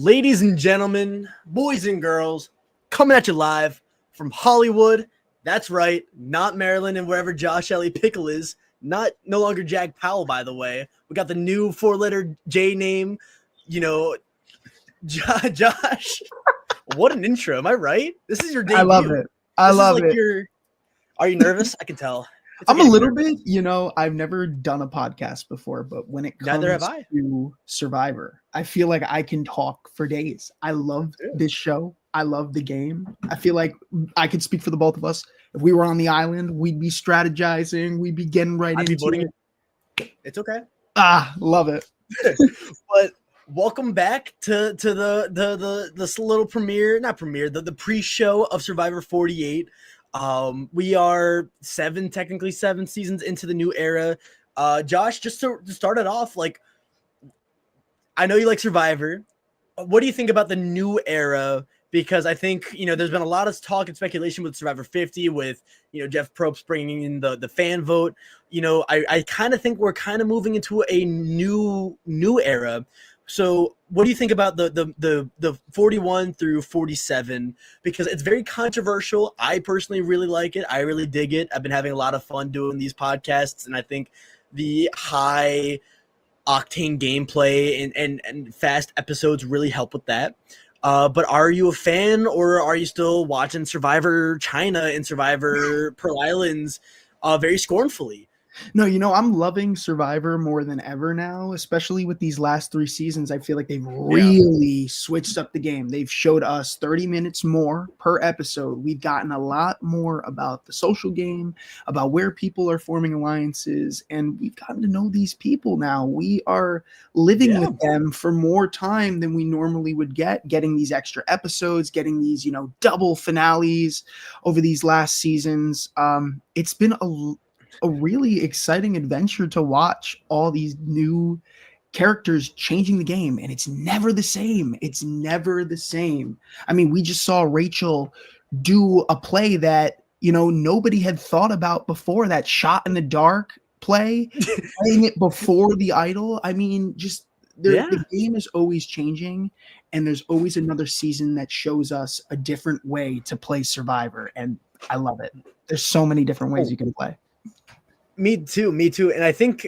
Ladies and gentlemen, boys and girls, coming at you live from Hollywood. That's right, not Maryland and wherever Josh Elliott Pickel is. No longer Jack Powell, by the way. We got the new 4-letter J name. Josh. What an intro, am I right? This is your debut. I love it. I love it. Are you nervous? I can tell. I'm a little bit, I've never done a podcast before, but when it comes to Survivor, I feel like I can talk for days. I love this show. I love the game. I feel like I could speak for the both of us. If we were on the island, we'd be strategizing. We'd be getting into it. It's okay. Love it. But welcome back to the little the pre-show of Survivor 48. We are technically seven seasons into the new era. Josh, just to start it off, I know you like Survivor. What do you think about the new era? Because I think, there's been a lot of talk and speculation with Survivor 50 with, Jeff Probst bringing in the fan vote. I kind of think we're kind of moving into a new era. So what do you think about the 41 through 47? Because it's very controversial. I personally really like it. I really dig it. I've been having a lot of fun doing these podcasts, and I think the high octane gameplay and fast episodes really help with that. But are you a fan, or are you still watching Survivor China and Survivor Pearl Islands very scornfully? No, I'm loving Survivor more than ever now, especially with these last 3 seasons. I feel like they've really switched up the game. They've showed us 30 minutes more per episode. We've gotten a lot more about the social game, about where people are forming alliances, and we've gotten to know these people now. We are living with them for more time than we normally would getting these extra episodes, getting these, double finales over these last seasons. It's been a really exciting adventure to watch all these new characters changing the game, and it's never the same. I mean, we just saw Rachel do a play that, nobody had thought about before, that shot in the dark play, playing it before the idol. I mean, the game is always changing, and there's always another season that shows us a different way to play Survivor, and I love it. There's so many different ways you can play. Me too. And I think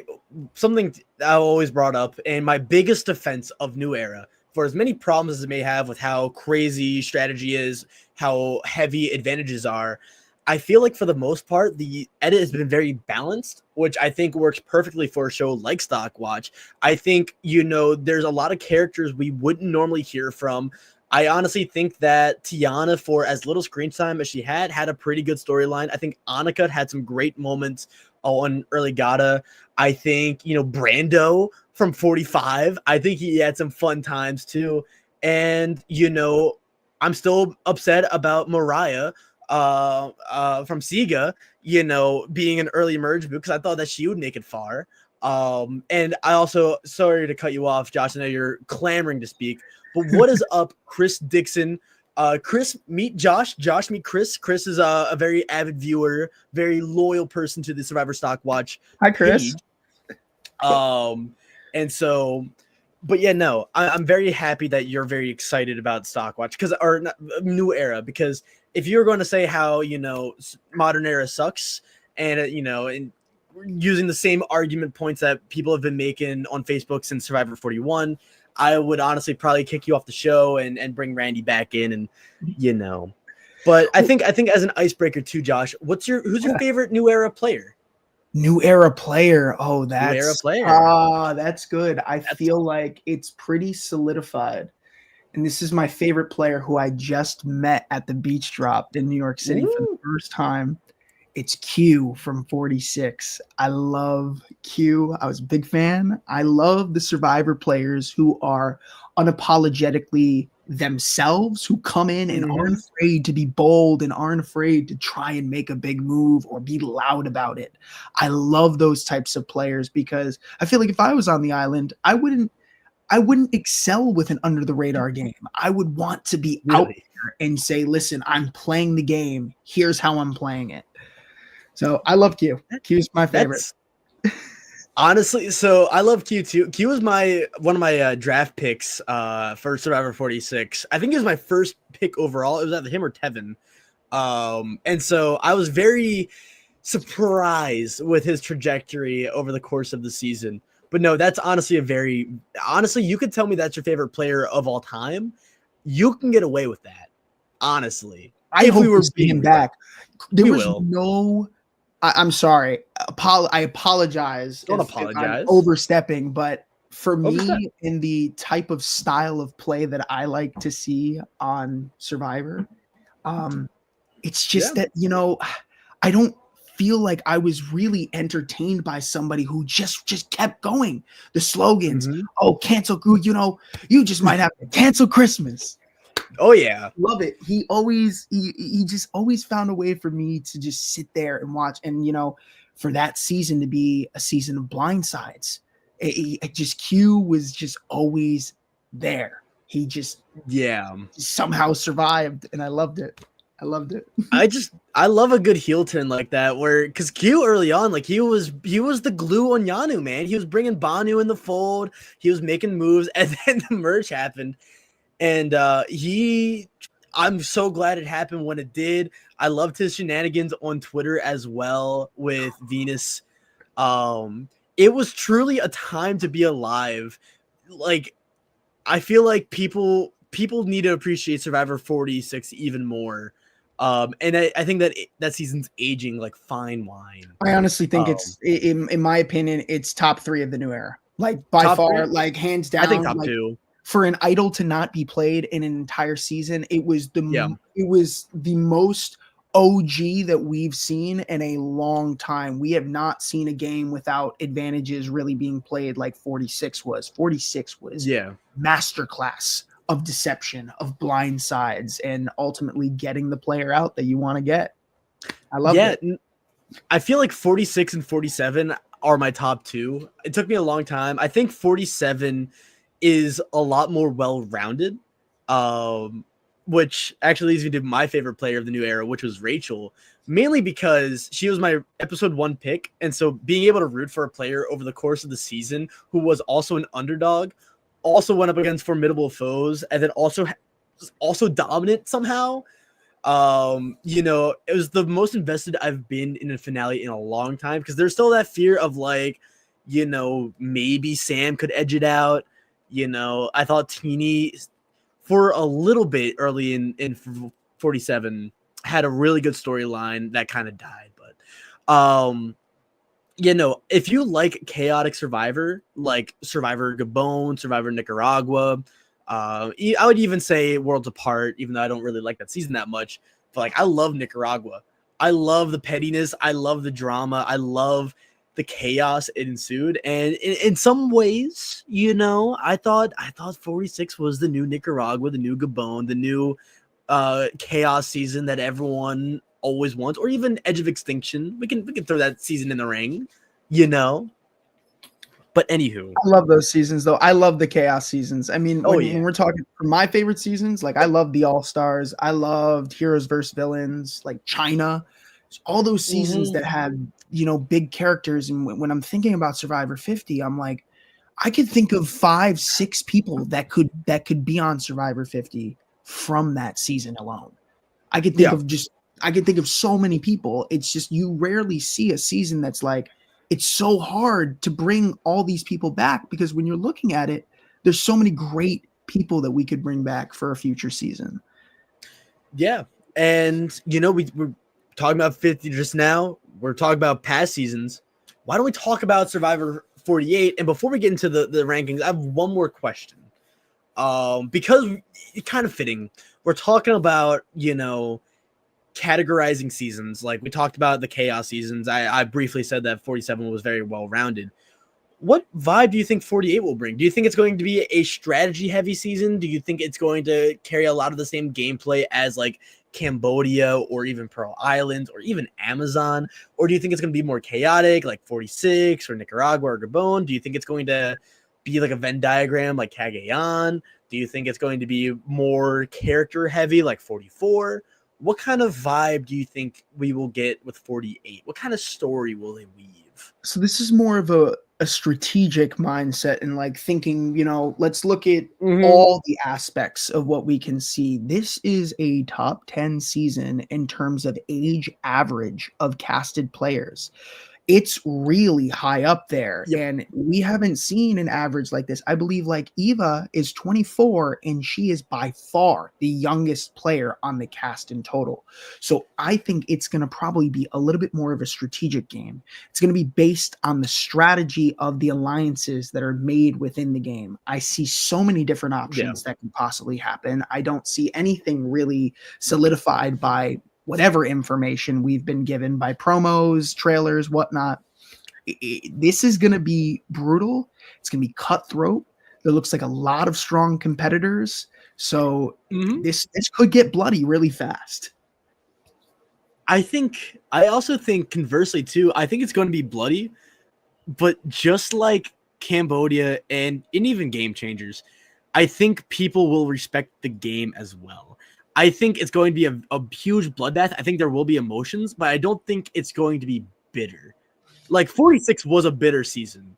something I always brought up, and my biggest defense of New Era, for as many problems as it may have with how crazy strategy is, how heavy advantages are, I feel like for the most part, the edit has been very balanced, which I think works perfectly for a show like StockWatch. I think, there's a lot of characters we wouldn't normally hear from. I honestly think that Tiana, for as little screen time as she had a pretty good storyline. I think Annika had some great moments on early Gata. I think, Brando from 45, I think he had some fun times too. And, I'm still upset about Mariah from Sega, being an early merge because I thought that she would make it far. And I also, sorry to cut you off, Josh, I know you're clamoring to speak, but what is up, Chris Dixon? Chris, meet Josh. Josh, meet Chris. Chris is a very avid viewer, very loyal person to the Survivor StockWatch. Hi, Chris. Page. And so, but yeah, no, I'm very happy that you're very excited about StockWatch or New Era, because if you're going to say how, modern era sucks and, and using the same argument points that people have been making on Facebook since Survivor 41, I would honestly probably kick you off the show and bring Randy back in, and But I think as an icebreaker too, Josh, who's your favorite New Era player? New Era player. Oh, that's good. I feel like it's pretty solidified. And this is my favorite player who I just met at the beach drop in New York City for the first time. It's Q from 46. I love Q. I was a big fan. I love the Survivor players who are unapologetically themselves, who come in and aren't afraid to be bold and aren't afraid to try and make a big move or be loud about it. I love those types of players because I feel like if I was on the island, I wouldn't excel with an under the radar game. I would want to be out there and say, listen, I'm playing the game. Here's how I'm playing it. So I love Q. Q's my favorite. Honestly, so I love Q too. Q was one of my draft picks for Survivor 46. I think it was my first pick overall. It was either him or Tevin. And so I was very surprised with his trajectory over the course of the season. But no, that's honestly honestly, you could tell me that's your favorite player of all time. You can get away with that, honestly. I If we hope were we see him being back. There we was will. no. I'm sorry. I apologize Don't if I'm apologize. overstepping, but for Overstep. me, in the type of style of play that I like to see on Survivor, um, it's Yeah. just that I don't feel like I was really entertained by somebody who just kept going. The slogans, Mhm. oh, cancel, you just might have to cancel Christmas. Oh yeah. Love it. He just always found a way for me to just sit there and watch. And for that season to be a season of blindsides, it just Q was just always there. He just Yeah. somehow survived, and I loved it. I loved it. I love a good heel turn like that where because Q early on like he was the glue on Yanu, man. He was bringing Banu in the fold. He was making moves, and then the merge happened, and I'm so glad it happened when it did. I loved his shenanigans on Twitter as well with Venus. It was truly a time to be alive. Like I feel like people need to appreciate Survivor 46 even more. And I think that season's aging like fine wine. I honestly think it's in my opinion, it's top 3 of the new era. Like by Top far, three? like hands I think down. top Like two. for an idol to not be played in an entire season, it was Yeah. the most OG that we've seen in a long time. We have not seen a game without advantages really being played like 46 was. 46 was Yeah. masterclass of deception, of blind sides, and ultimately getting the player out that you want to get. I loved it. I feel like 46 and 47 are my top two. It took me a long time. I think 47 is a lot more well-rounded, which actually leads me to my favorite player of the new era, which was Rachel, mainly because she was my episode 1 pick. And so being able to root for a player over the course of the season who was also an underdog, also went up against formidable foes, and then also dominant somehow. It was the most invested I've been in a finale in a long time because there's still that fear of like, maybe Sam could edge it out. I thought Teeny for a little bit early in 47 had a really good storyline that kind of died, but if you like chaotic Survivor, like Survivor Gabon, Survivor Nicaragua, I would even say Worlds Apart, even though I don't really like that season that much. But like, I love Nicaragua. I love the pettiness. I love the drama. I love the chaos it ensued. And in some ways, I thought 46 was the new Nicaragua, the new Gabon, the new chaos season that everyone always wants, or even Edge of Extinction. We can throw that season in the ring, But anywho, I love those seasons though. I love the chaos seasons. I mean, when we're talking for my favorite seasons, like I love the All Stars. I loved Heroes versus Villains, like China. All those seasons that had big characters. And when I'm thinking about Survivor 50, I'm like, I could think of 5, 6 people that could be on Survivor 50 from that season alone. I could think of so many people. It's just you rarely see a season that's like, it's so hard to bring all these people back because when you're looking at it, there's so many great people that we could bring back for a future season. Yeah. And, we're talking about 50 just now. We're talking about past seasons. Why don't we talk about Survivor 48? And before we get into the rankings, I have one more question. Because it's kind of fitting. We're talking about, categorizing seasons. Like we talked about the chaos seasons. I briefly said that 47 was very well rounded. What vibe do you think 48 will bring? Do you think it's going to be a strategy heavy season? Do you think it's going to carry a lot of the same gameplay as like Cambodia or even Pearl Islands or even Amazon? Or do you think it's going to be more chaotic like 46 or Nicaragua or Gabon? Do you think it's going to be like a Venn diagram like Cagayan? Do you think it's going to be more character heavy like 44? What kind of vibe do you think we will get with 48? What kind of story will they weave? So this is more of a a strategic mindset and like thinking, let's look at Mhm. all the aspects of what we can see. This is a top 10 season in terms of age average of casted players. It's really high up there, Yep. and we haven't seen an average like this. I believe like Eva is 24 and she is by far the youngest player on the cast in total. So I think it's going to probably be a little bit more of a strategic game. It's going to be based on the strategy of the alliances that are made within the game. I see so many different Yeah. options that can possibly happen. I don't see anything really solidified by whatever information we've been given by promos, trailers, whatnot. This is going to be brutal. It's going to be cutthroat. There looks like a lot of strong competitors. So Mhm. this could get bloody really fast. I also think conversely too, I think it's going to be bloody, but just like Cambodia and even Game Changers, I think people will respect the game as well. I think it's going to be a huge bloodbath. I think there will be emotions, but I don't think it's going to be bitter. Like 46 was a bitter season,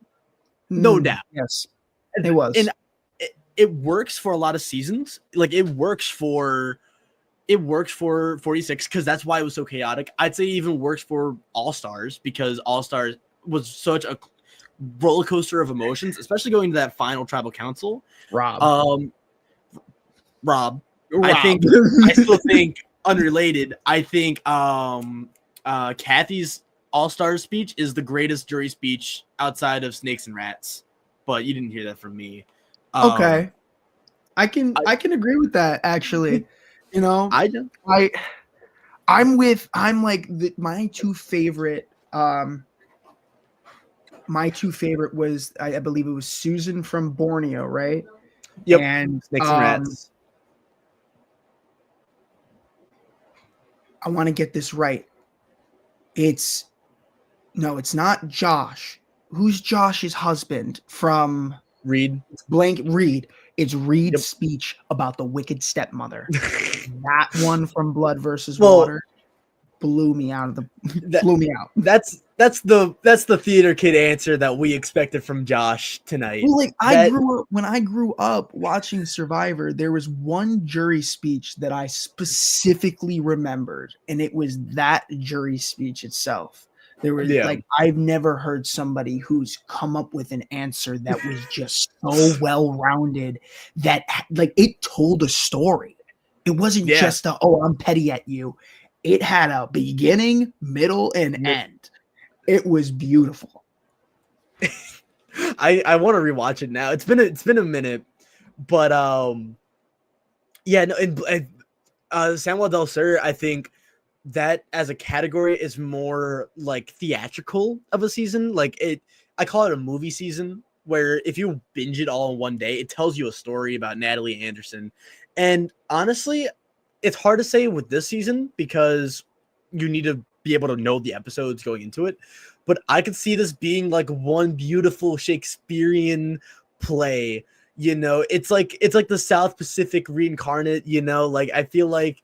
no doubt. Yes, And, it was. and it works for a lot of seasons. Like it works for 46 because that's why it was so chaotic. I'd say it even works for All Stars because All Stars was such a roller coaster of emotions, especially going to that final tribal council. Rob. Um, Rob, Rob. I still think unrelated. I think Kathy's All Stars speech is the greatest jury speech outside of Snakes and Rats, but you didn't hear that from me. Okay. I can agree with that actually. I do. I'm like my two favorite was I believe it was Susan from Borneo, right? Yep. And Snakes and Rats. I want to get this right. It's not Josh. Who's Josh's husband from Reed. Blank Reed? It's Reed's Yep. speech about the wicked stepmother. That one from Blood versus Well, Water blew me out. That's the theater kid answer that we expected from Josh tonight. Well, like when I grew up watching Survivor, there was one jury speech that I specifically remembered, and it was that jury speech itself. There was like I've never heard somebody who's come up with an answer that was just so well-rounded that like it told a story. It wasn't just I'm petty at you. It had a beginning, middle, and end. It was beautiful. I want to rewatch it now. It's been a minute, but yeah, no, and Samuel del Sur, I think that as a category is more like theatrical of a season. I call it a movie season where if you binge it all in one day, it tells you a story about Natalie Anderson. And honestly, it's hard to say with this season because you need to be able to know the episodes going into it. But I could see this being like one beautiful Shakespearean play. It's like the South Pacific reincarnate. Like I feel like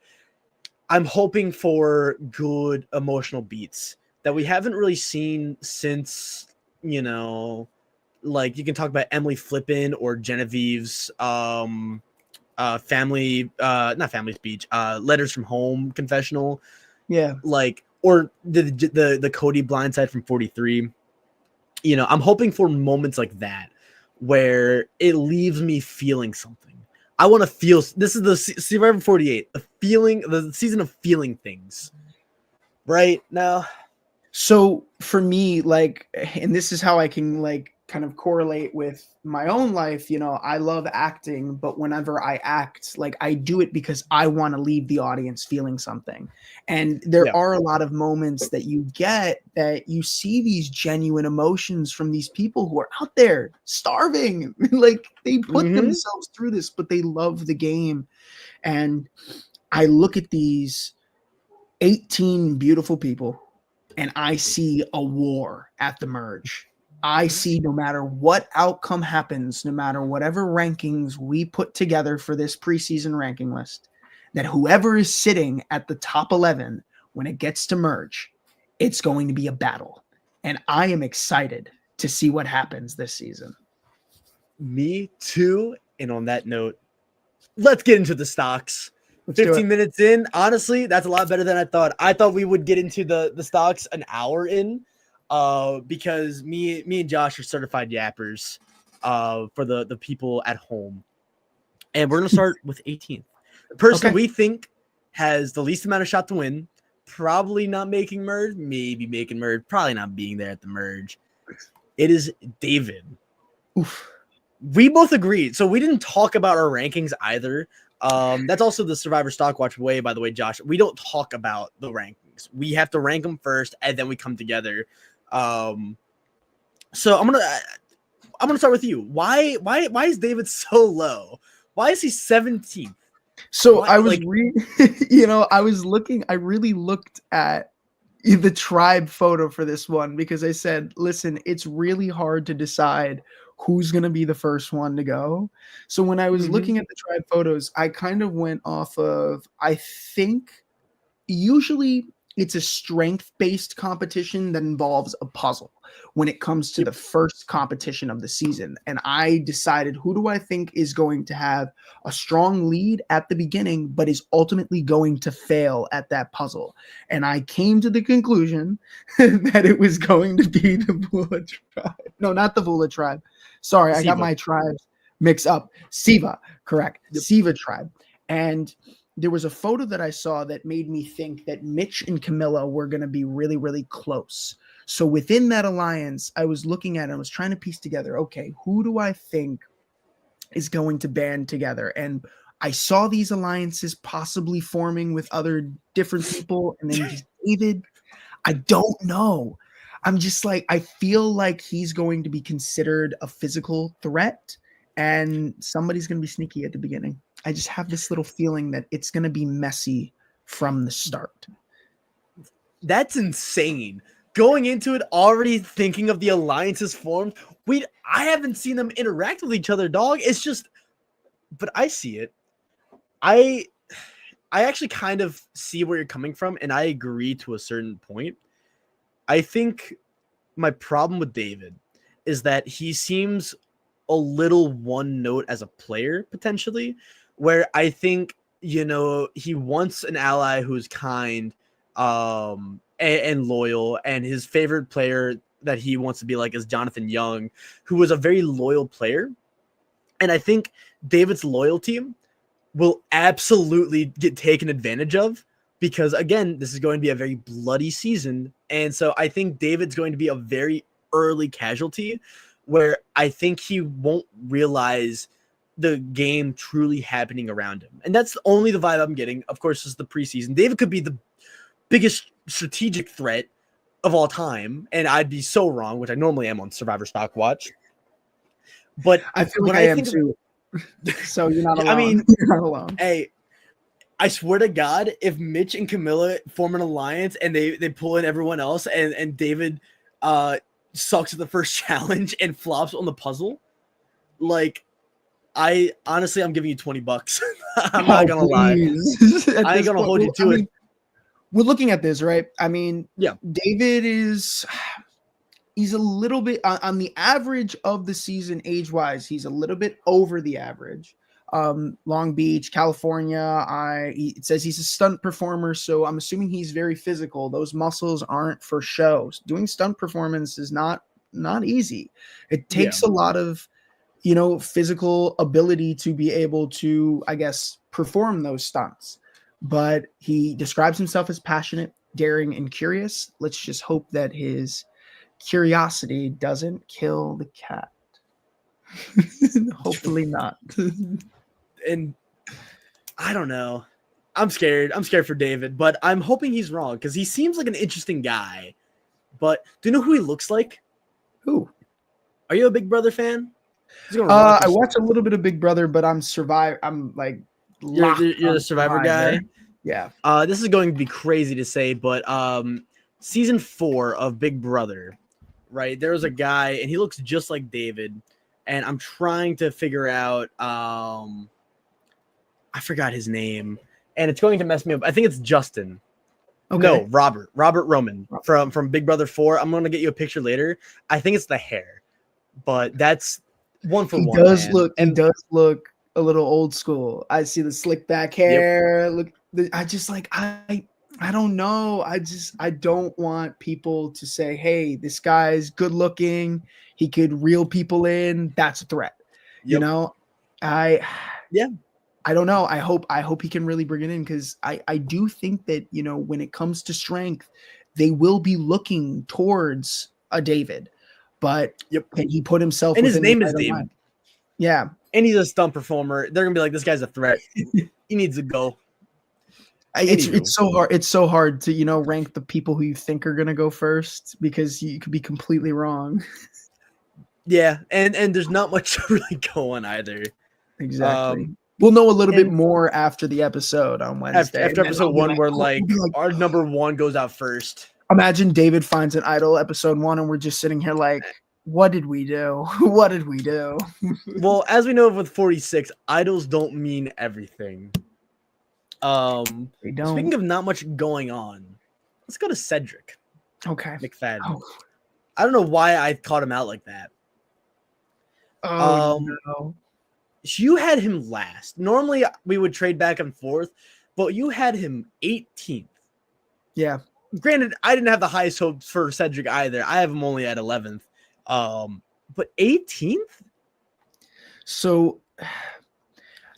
I'm hoping for good emotional beats that we haven't really seen since, like you can talk about Emily Flippin or Genevieve's family not family speech, letters from home confessional. Yeah. Like or the Cody blindside from 43. I'm hoping for moments like that where it leaves me feeling something. I want to feel. This is the Survivor 48, the season of feeling things. Right now. So for me, like, and this is how I can like kind of correlate with my own life. I love acting, but whenever I act, like I do it because I want to leave the audience feeling something. And there are a lot of moments that you get that you see these genuine emotions from these people who are out there starving. Like they put themselves through this, but they love the game. And I look at these 18 beautiful people and I see a war at the merge. I see no matter what outcome happens, no matter whatever rankings we put together for this preseason ranking list, that whoever is sitting at the top 11 when it gets to merge, it's going to be a battle. And I am excited to see what happens this season. Me too. And on that note, let's get into the stocks. Let's do 15 it. minutes in. Honestly, that's a lot better than I thought. I thought we would get into the stocks an hour in, because me and Josh are certified yappers, for the people at home. And we're gonna start with 18th. The person Okay. we think has the least amount of shot to win, probably not making merge, maybe making merge, probably not being there at the merge. It is David. Oof. We both agreed. So we didn't talk about our rankings either. That's also the Survivor StockWatch way, by the way, Josh. We don't talk about the rankings. We have to rank them first, and then we come together. So I'm gonna start with you. Why is David so low? Why is he 17th? So Why, I was I was looking, I really looked at the tribe photo for this one because I said, listen, it's really hard to decide who's going to be the first one to go. So when I was looking at the tribe photos, I kind of went off of, I think usually it's a strength-based competition that involves a puzzle when it comes to the first competition of the season. And I decided, who do I think is going to have a strong lead at the beginning, but is ultimately going to fail at that puzzle? And I came to the conclusion that it was going to be the Vula tribe. No, not the Vula tribe. Sorry, I got my tribes mixed up. Siva, correct. Siva tribe. And there was a photo that I saw that made me think that Mitch and Camilla were going to be really, really close. So within that alliance, I was looking at it, I was trying to piece together, okay, who do I think is going to band together? And I saw these alliances possibly forming with other different people, and then just David, I don't know. I'm just like, I feel like he's going to be considered a physical threat, and somebody's going to be sneaky at the beginning. I just have this little feeling that it's going to be messy from the start. That's insane. Going into it already thinking of the alliances formed. I haven't seen them interact with each other, dog. It's just, but I see it. I actually kind of see where you're coming from, and I agree to a certain point. I think my problem with David is that he seems a little one note as a player, potentially, where I think, he wants an ally who's kind, and loyal, and his favorite player that he wants to be like is Jonathan Young, who was a very loyal player. And I think David's loyalty will absolutely get taken advantage of because, again, this is going to be a very bloody season. And so I think David's going to be a very early casualty where I think he won't realize the game truly happening around him. And that's only the vibe I'm getting. Of course, this is the preseason. David could be the biggest strategic threat of all time, and I'd be so wrong, which I normally am on Survivor StockWatch. But I feel like I am too. So you're not alone. I mean, you're not alone. Hey, I swear to God, if Mitch and Camilla form an alliance and they pull in everyone else, and David sucks at the first challenge and flops on the puzzle, like, I'm giving you $20. I'm not gonna lie. I ain't gonna hold you to it. We're looking at this, right? I mean, yeah, David he's a little bit on the average of the season age-wise, he's a little bit over the average. Long Beach, California, it says he's a stunt performer, so I'm assuming he's very physical. Those muscles aren't for show. Doing stunt performance is not easy. It takes a lot of physical ability to be able to, I guess, perform those stunts. But he describes himself as passionate, daring, and curious. Let's just hope that his curiosity doesn't kill the cat. Hopefully not. And I don't know. I'm scared. I'm scared for David, but I'm hoping he's wrong because he seems like an interesting guy. But do you know who he looks like? Who? Are you a Big Brother fan? I watch a little bit of Big Brother, but I'm like you're the Survivor guy. Yeah. This is going to be crazy to say, but season 4 of Big Brother, right? There was a guy, and he looks just like David, and I'm trying to figure out. I forgot his name, and it's going to mess me up. I think it's Justin. No, Okay. Robert Roman from Big Brother 4. I'm gonna get you a picture later. I think it's the hair, but that's one for one, man. He And does look a little old school. I see the slick back yep, hair. Look, I just like I don't know. I don't want people to say, "Hey, this guy's good looking. He could reel people in. That's a threat." You yep, know, I yeah, I don't know. I hope he can really bring it in because I do think that, when it comes to strength, they will be looking towards a David, but yep. can he put himself And his within the name is right David, line? Yeah. and he's a stunt performer. They're gonna be like, this guy's a threat. He needs to go. It's Anywho, so hard. It's so hard to, rank the people who you think are gonna go first because you could be completely wrong. yeah, and there's not much really going either. Exactly. We'll know a little bit And more after the episode on Wednesday, after and then episode I'll be one, like, where oh, we'll be like like, our number one goes out first. imagine David finds an idol episode 1, and we're just sitting here like, what did we do? What did we do? Well, as we know with 46, idols don't mean everything. They Speaking don't. of not much going on, let's go to Cedric Okay. McFadden. Oh, I don't know why I caught him out like that. oh Um, no. you had him last. Normally we would trade back and forth, but you had him 18th. Yeah. Granted, I didn't have the highest hopes for Cedric either. I have him only at 11th. But 18th? So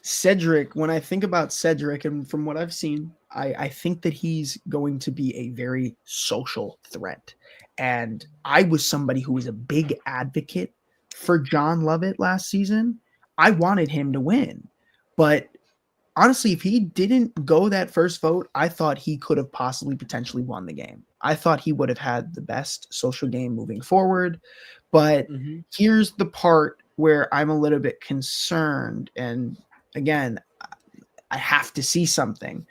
Cedric, when I think about Cedric, and from what I've seen, I think that he's going to be a very social threat. And I was somebody who was a big advocate for John Lovett last season. I wanted him to win. But honestly, if he didn't go that first vote, I thought he could have possibly potentially won the game. I thought he would have had the best social game moving forward. But Mm-hmm. here's the part where I'm a little bit concerned. And again, I have to see something.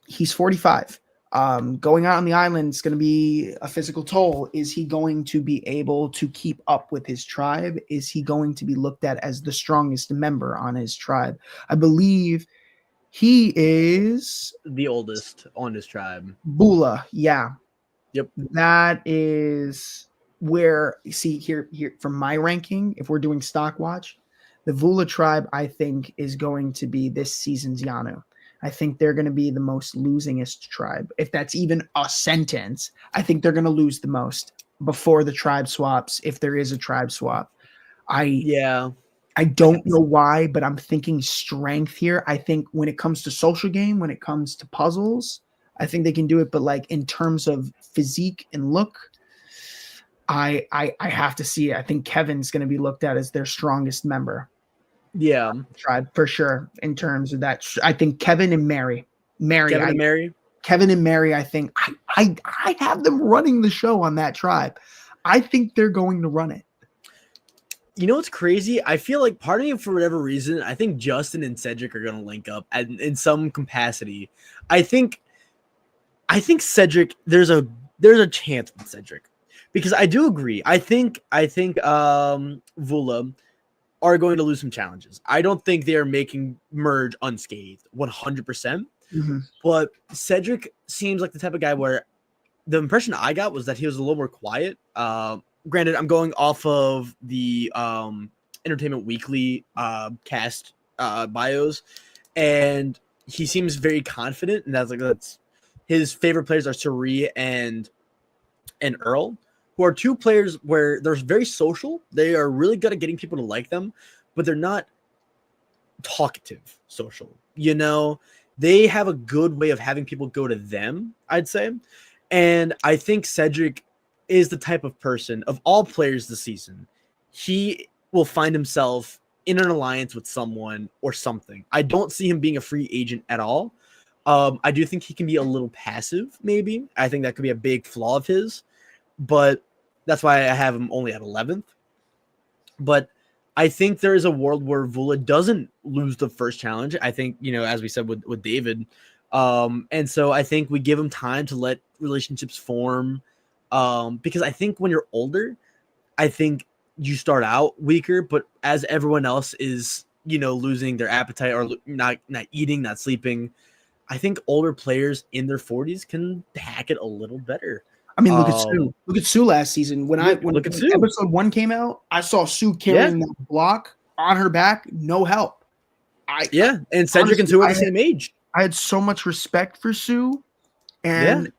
He's 45. Going out on the island is going to be a physical toll. Is he going to be able to keep up with his tribe? Is he going to be looked at as the strongest member on his tribe? I believe he is The oldest on his tribe. Bula. Yeah, Yep. that is where, see, here from my ranking, if we're doing StockWatch, the Vula tribe I think is going to be this season's Yanu. I think they're going to be the most losingest tribe. If that's even a sentence, I think they're going to lose the most before the tribe swaps, if there is a tribe swap. Yeah. I don't know why, but I'm thinking strength here. I think when it comes to social game, when it comes to puzzles, I think they can do it. But like in terms of physique and look, I have to see it. I think Kevin's going to be looked at as their strongest member. Yeah. Tribe for sure. In terms of that, I think Kevin and Mary, Kevin and Mary. Kevin and Mary. I think I have them running the show on that tribe. I think they're going to run it. You know what's crazy? I feel like part of me, for whatever reason, I think Justin and Cedric are going to link up in some capacity. I think Cedric. There's a chance with Cedric, because I do agree. I think Vula are going to lose some challenges. I don't think they are making merge unscathed 100%. Mm-hmm. But Cedric seems like the type of guy where the impression I got was that he was a little more quiet. Granted, I'm going off of the Entertainment Weekly cast bios, and he seems very confident, and that's his favorite players are Suri and Earl, who are two players where they're very social. They are really good at getting people to like them, but they're not talkative social. They have a good way of having people go to them, I'd say. And I think Cedric is the type of person, of all players this season, he will find himself in an alliance with someone or something. I don't see him being a free agent at all. I do think he can be a little passive, maybe. I think that could be a big flaw of his, but that's why I have him only at 11th. But I think there is a world where Vula doesn't lose the first challenge. I think, as we said with David, and so I think we give him time to let relationships form, because I think when you're older, I think you start out weaker, but as everyone else is, losing their appetite or not eating, not sleeping, I think older players in their 40s can hack it a little better. I mean, look at Sue. Look at Sue last season. When Look at Sue. episode 1 came out, I saw Sue carrying that block on her back, no help. And Cedric and Sue are the same age. I had so much respect for Sue. And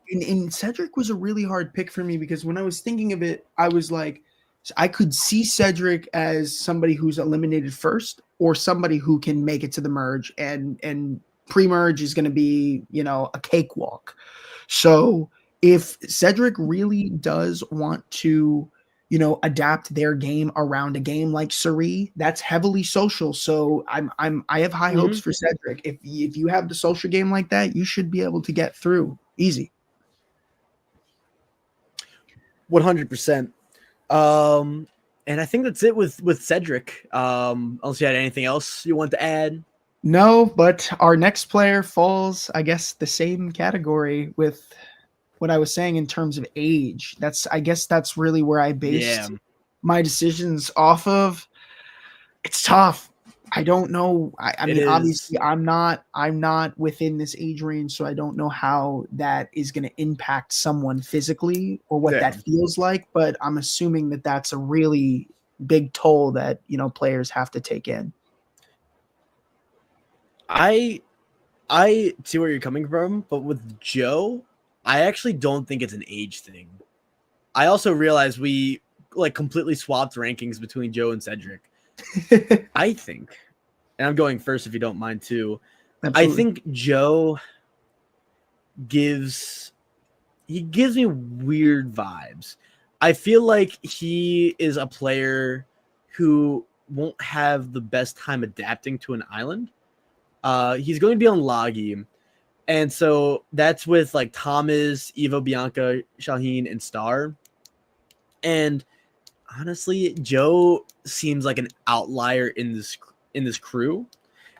Cedric was a really hard pick for me because when I was thinking of it, I was like, I could see Cedric as somebody who's eliminated first or somebody who can make it to the merge, and pre-merge is going to be, a cakewalk. So if Cedric really does want to, adapt their game around a game like Suri, that's heavily social. So I have high hopes for Cedric. If you have the social game like that, you should be able to get through easy. 100%. And I think that's it with Cedric. Unless you had anything else you want to add. No, but our next player falls, I guess, the same category with what I was saying in terms of age. I guess that's really where I based my decisions off of. It's tough. I don't know. I mean, obviously I'm not within this age range, so I don't know how that is going to impact someone physically or what that feels like, but I'm assuming that that's a really big toll that, players have to take in. I see where you're coming from, but with Joe, I actually don't think it's an age thing. I also realized we completely swapped rankings between Joe and Cedric. I think, and I'm going first if you don't mind too. Absolutely. I think Joe gives me weird vibes. I feel like he is a player who won't have the best time adapting to an island. He's going to be on Lagi. And so that's with Thomas, Evo, Bianca, Shaheen, and Star. And honestly, Joe seems like an outlier in this crew.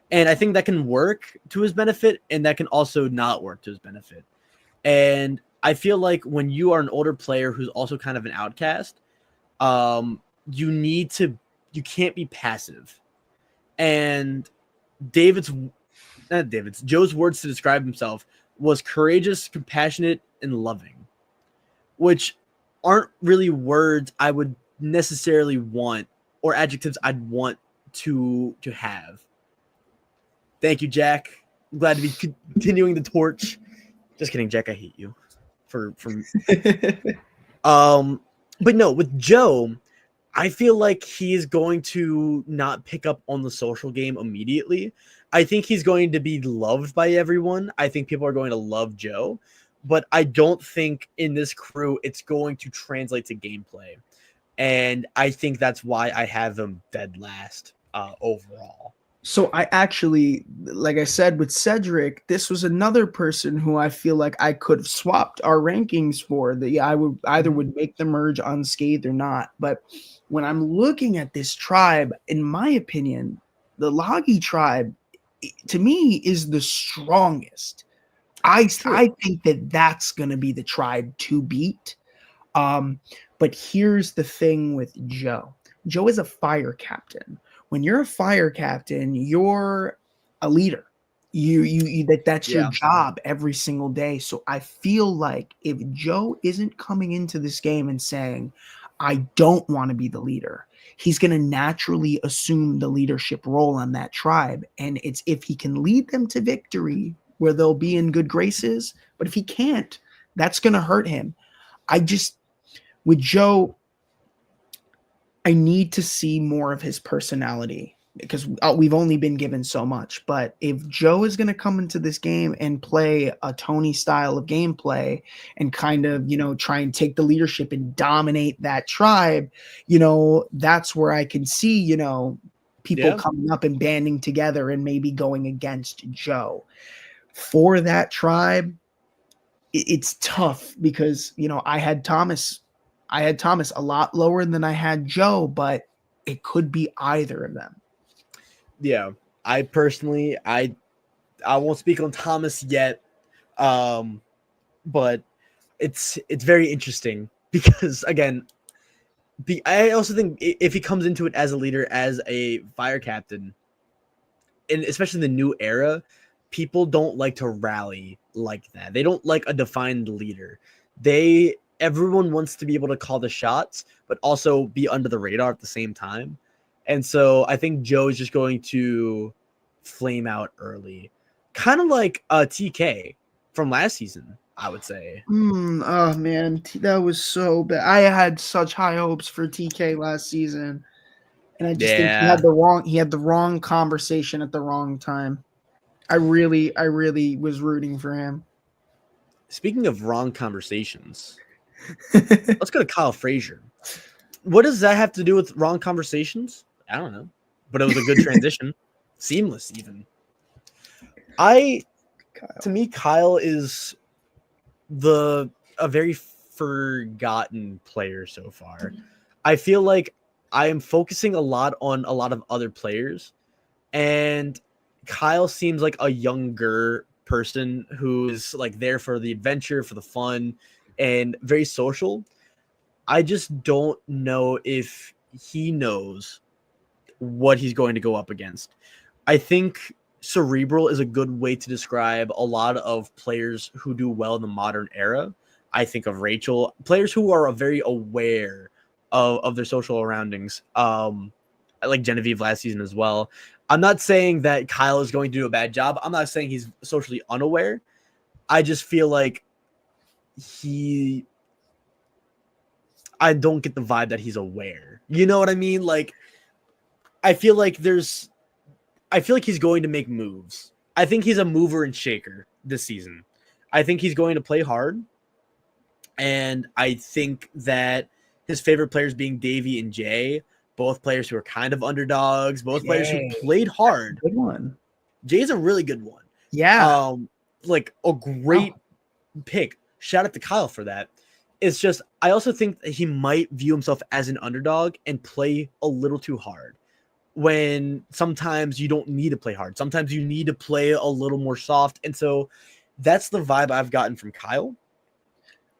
And I think that can work to his benefit, and that can also not work to his benefit. And I feel like when you are an older player who's also kind of an outcast, you can't be passive. And Joe's words to describe himself was courageous, compassionate, and loving, which aren't really words I would necessarily want or adjectives I'd want to have. Thank you, Jack. I'm glad to be continuing the torch. Just kidding, Jack. I hate you for but no, with Joe, I feel like he is going to not pick up on the social game immediately. I think he's going to be loved by everyone. I think people are going to love Joe, but I don't think in this crew it's going to translate to gameplay. And I think that's why I have him dead last overall. So I actually, like I said, with Cedric, this was another person who I feel like I could have swapped our rankings for. I would either make the merge unscathed or not. But when I'm looking at this tribe, in my opinion, the Lagi tribe, to me, is the strongest. I think that's going to be the tribe to beat. But here's the thing with Joe. Joe is a fire captain. When you're a fire captain, you're a leader. That's your job every single day. So I feel like if Joe isn't coming into this game and saying, I don't want to be the leader, he's going to naturally assume the leadership role on that tribe. And it's if he can lead them to victory where they'll be in good graces. But if he can't, that's going to hurt him. With Joe, I need to see more of his personality because we've only been given so much. But if Joe is going to come into this game and play a Tony style of gameplay and kind of, try and take the leadership and dominate that tribe, that's where I can see, people coming up and banding together and maybe going against Joe. For that tribe, it's tough because, I had Thomas a lot lower than I had Joe, but it could be either of them. Yeah, I personally, I won't speak on Thomas yet, but it's very interesting because, again, I also think if he comes into it as a leader, as a fire captain, and especially the new era, people don't like to rally like that. They don't like a defined leader. Everyone wants to be able to call the shots, but also be under the radar at the same time. And so I think Joe is just going to flame out early, kind of like TK from last season, I would say. Oh man, that was so bad. I had such high hopes for TK last season, and I just think he had the wrong conversation at the wrong time. I really was rooting for him. Speaking of wrong conversations, let's go to Kyle Frazier. What does that have to do with wrong conversations? I don't know, but it was a good transition, seamless even. To me, Kyle is a very forgotten player so far. I feel like I am focusing a lot on a lot of other players, and Kyle seems like a younger person who is like there for the adventure, for the fun, and very social. I just don't know if he knows what he's going to go up against. I think cerebral is a good way to describe a lot of players who do well in the modern era. I think of Rachel, players who are very aware of their social surroundings. Like Genevieve last season as well. I'm not saying that Kyle is going to do a bad job. I'm not saying he's socially unaware. I just feel like I don't get the vibe that he's aware. You know what I mean? Like, I feel like he's going to make moves. I think he's a mover and shaker this season. I think he's going to play hard. And I think that his favorite players being Davey and Jay, both players who are kind of underdogs, both players who played hard. Good one. Jay's a really good one. Yeah. Like a great pick. Shout out to Kyle for that. It's just, I also think that he might view himself as an underdog and play a little too hard, when sometimes you don't need to play hard. Sometimes you need to play a little more soft. And so that's the vibe I've gotten from Kyle.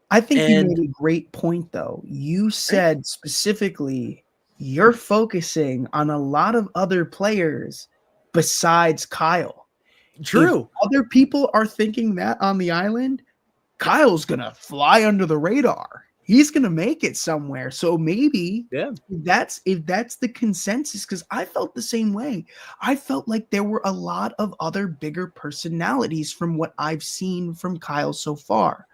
I think you made a great point, though. You said specifically you're focusing on a lot of other players besides Kyle. True. If other people are thinking that on the island, Kyle's going to fly under the radar. He's going to make it somewhere. So maybe if that's the consensus, because I felt the same way. I felt like there were a lot of other bigger personalities from what I've seen from Kyle so far.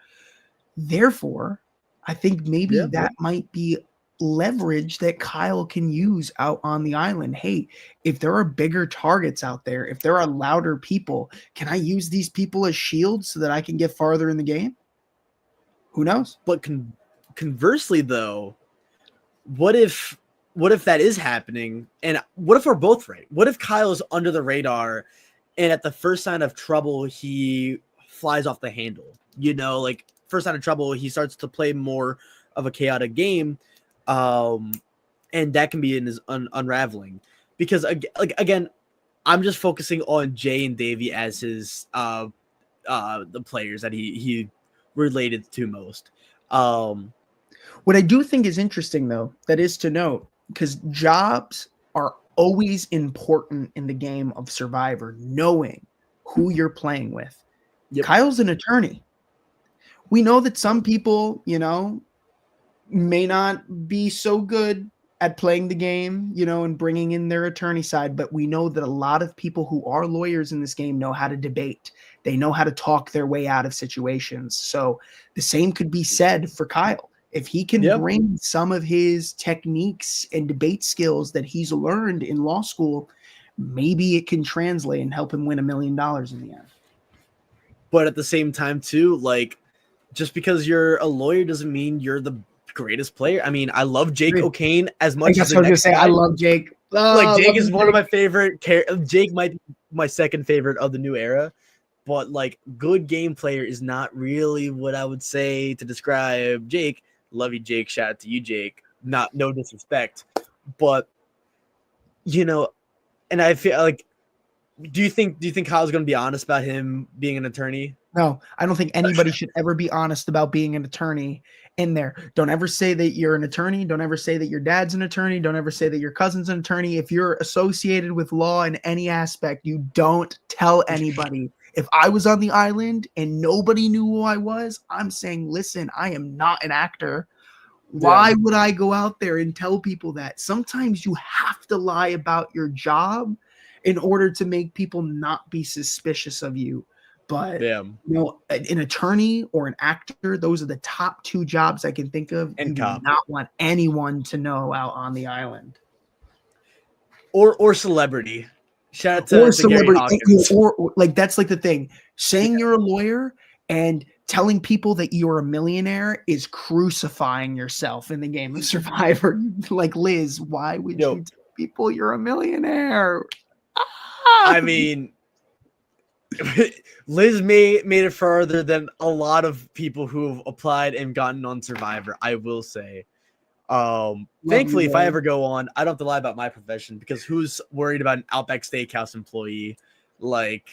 Therefore, I think maybe that might be leverage that Kyle can use out on the island. Hey, if there are bigger targets out there, if there are louder people, can I use these people as shields so that I can get farther in the game? Who knows? But conversely, though, what if that is happening? And what if we're both right? What if Kyle is under the radar and at the first sign of trouble, he flies off the handle? You know, like first sign of trouble, he starts to play more of a chaotic game. And that can be in his unraveling, because again, I'm just focusing on Jay and Davey as his the players that he related to most. What I do think is interesting, though, that is to note, because jobs are always important in the game of Survivor, knowing who you're playing with. Kyle's an attorney. We know that some people, may not be so good at playing the game, and bringing in their attorney side, but we know that a lot of people who are lawyers in this game know how to debate. They know how to talk their way out of situations. So the same could be said for Kyle. If he can bring some of his techniques and debate skills that he's learned in law school, maybe it can translate and help him win $1 million in the end. But at the same time, too, like, just because you're a lawyer doesn't mean you're the greatest player. I mean, I love Jake O'Kane as much as the next guy. I love Jake. Jake is one of my favorite. Jake might be my second favorite of the new era, but like, good game player is not really what I would say to describe Jake. Love you, Jake. Shout out to you, Jake. No disrespect, but and I feel like, do you think Kyle's going to be honest about him being an attorney? No, I don't think anybody should ever be honest about being an attorney in there. Don't ever say that you're an attorney. Don't ever say that your dad's an attorney. Don't ever say that your cousin's an attorney. If you're associated with law in any aspect, you don't tell anybody If I was on the island and nobody knew who I was, I'm saying, listen, I am not an actor. Why would I go out there and tell people that? Sometimes you have to lie about your job in order to make people not be suspicious of you. But an attorney or an actor, those are the top two jobs I can think of. And you cop. do not want anyone to know out on the island. Or celebrity. Shout out Or to Gary celebrity, Hawkins. or like that's like the thing. Saying you're a lawyer and telling people that you're a millionaire is crucifying yourself in the game of Survivor. Like, Liz, why would you tell people you're a millionaire? I mean, Liz made it further than a lot of people who have applied and gotten on Survivor, I will say. Thankfully, if I ever go on, I don't have to lie about my profession, because who's worried about an Outback Steakhouse employee? Like,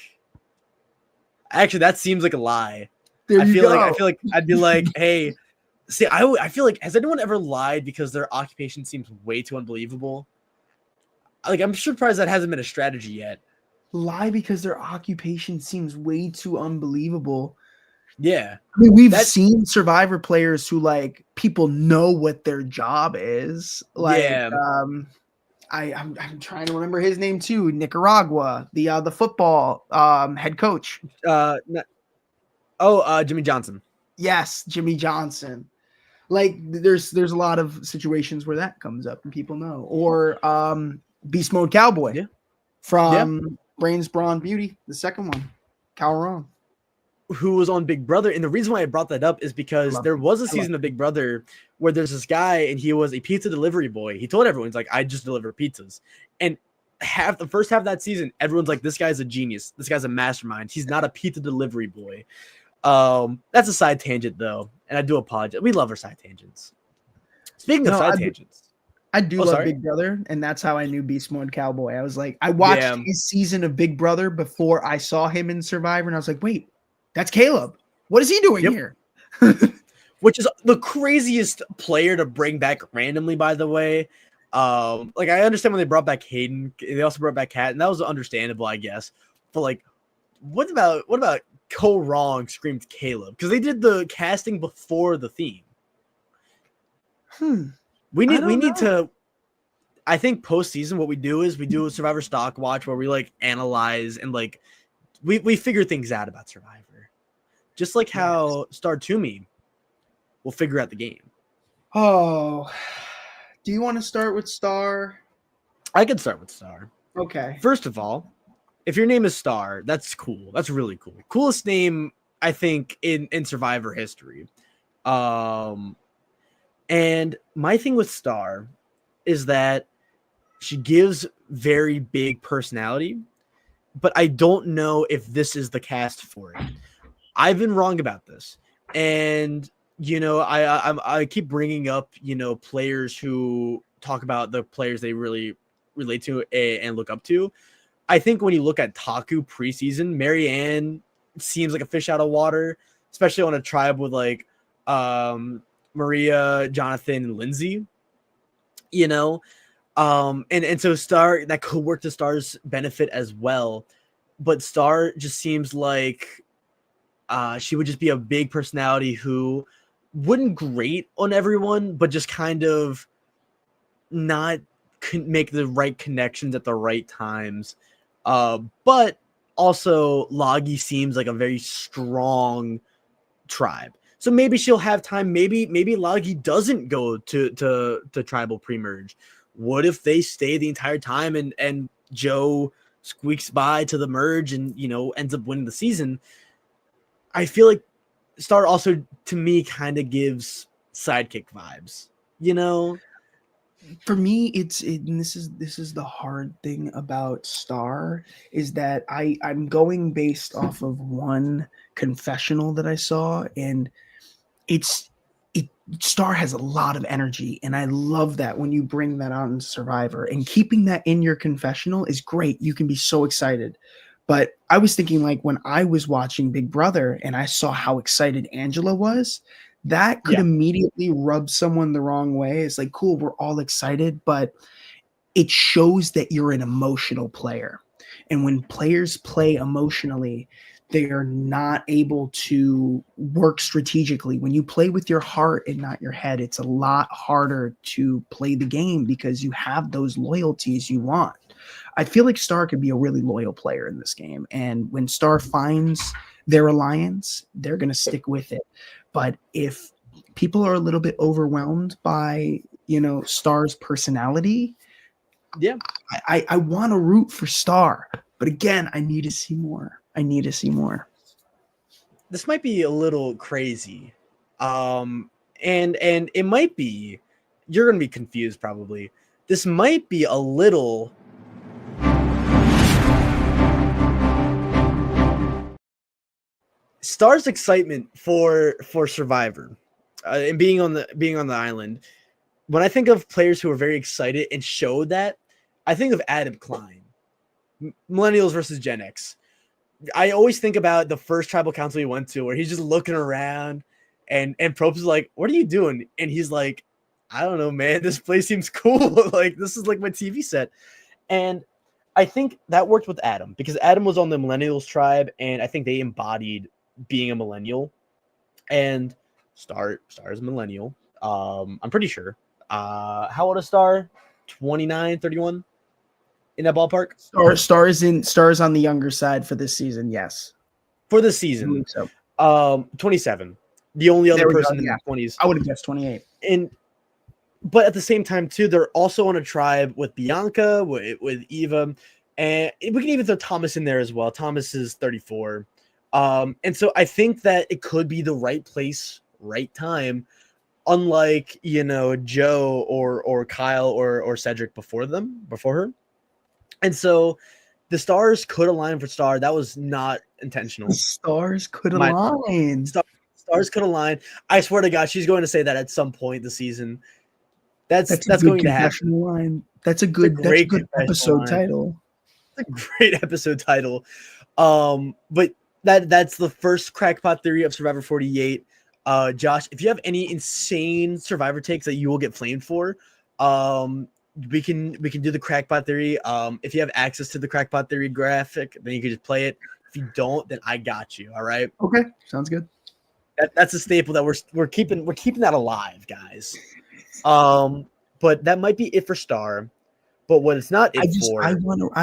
actually, that seems like a lie. I feel like I'd be like, hey, see, I feel like, has anyone ever lied because their occupation seems way too unbelievable? Like, I'm surprised that hasn't been a strategy yet. Lie because their occupation seems way too unbelievable. Yeah. I mean, we've seen Survivor players who, like, people know what their job is. Like, I'm trying to remember his name too. Nicaragua, the football head coach. Jimmy Johnson. Yes, Jimmy Johnson. Like, there's a lot of situations where that comes up and people know. Or Beast Mode Cowboy from Brains, Brawn, Beauty, the second one, Calderon, who was on Big Brother. And the reason why I brought that up is because there was a season of Big Brother where there's this guy and he was a pizza delivery boy. He told everyone, he's like, I just deliver pizzas. And the first half of that season, everyone's like, this guy's a genius. This guy's a mastermind. He's not a pizza delivery boy. That's a side tangent though. And I do apologize. We love our side tangents. Speaking of side tangents. I do love Big Brother, and that's how I knew Beast Mode Cowboy. I was like, I watched his season of Big Brother before I saw him in Survivor, and I was like, wait, that's Caleb. What is he doing here? Which is the craziest player to bring back randomly, by the way. Like, I understand when they brought back Hayden, they also brought back Kat, and that was understandable, I guess. But like, what about Cole Wrong screamed Caleb? Because they did the casting before the theme. We need to. I think postseason, what we do is we do a Survivor StockWatch where we like analyze and like we figure things out about Survivor, just like how Star Toomey will figure out the game. Oh, do you want to start with Star? I can start with Star. Okay. First of all, if your name is Star, that's cool. That's really cool. Coolest name, I think, in Survivor history. And my thing with Star is that she gives very big personality, but I don't know if this is the cast for it. I've been wrong about this. And, you know, I keep bringing up, you know, players who talk about the players they really relate to and look up to. I think when you look at Taku preseason, Marianne seems like a fish out of water, especially on a tribe with like Maria, Jonathan, and Lindsay, you know, and so Star, that could work to Star's benefit as well, but Star just seems like she would just be a big personality who wouldn't grate on everyone, but just kind of not make the right connections at the right times. But also Loggy seems like a very strong tribe. So maybe she'll have time. Maybe Loggy doesn't go to tribal pre-merge. What if they stay the entire time and Joe squeaks by to the merge and, you know, ends up winning the season? I feel like Star also, to me, kind of gives sidekick vibes, you know? For me, this is the hard thing about Star, is that I'm going based off of one confessional that I saw, and Star has a lot of energy, and I love that when you bring that on Survivor, and keeping that in your confessional is great. You can be so excited. But I was thinking, like, when I was watching Big Brother and I saw how excited Angela was, that could immediately rub someone the wrong way. It's like, cool, we're all excited, but it shows that you're an emotional player. And when players play emotionally, they are not able to work strategically. When you play with your heart and not your head, it's a lot harder to play the game because you have those loyalties you want. I feel like Star could be a really loyal player in this game. And when Star finds their alliance, they're going to stick with it. But if people are a little bit overwhelmed by, Star's personality, Yeah. I want to root for Star. But again, I need to see more. This might be a little crazy. And it might be, you're going to be confused probably. This might be a little Star's excitement for Survivor and being on the island. When I think of players who are very excited and show that, I think of Adam Klein, Millennials versus Gen X. I always think about the first tribal council he went to where he's just looking around and Probst is like, "What are you doing?" And he's like, "I don't know, man. This place seems cool. Like, this is like my TV set." And I think that worked with Adam because Adam was on the Millennials tribe, and I think they embodied being a millennial. And Star is a millennial. I'm pretty sure. How old is Star? 29, 31? In that ballpark? Star is on the younger side for this season, yes. For the season. So. 27. The only other person in the 20s. I would have guessed 28. But at the same time, too, they're also on a tribe with Bianca, with Eva, and we can even throw Thomas in there as well. Thomas is 34. And so I think that it could be the right place, right time, unlike, Joe or Kyle or Cedric before her. And so the stars could align for Star. That was not intentional. The stars could align. Stars could align. I swear to God, she's going to say that at some point this season. That's going to happen. Line. That's a good episode title. It's a great episode title. But that's the first crackpot theory of Survivor 48. Josh, if you have any insane Survivor takes that you will get flamed for, we can do the crackpot theory. If you have access to the crackpot theory graphic, then you can just play it. If you don't, then I got you. All right. Okay, sounds good. That's a staple that we're keeping that alive, guys. But that might be it for Star. But what it's not I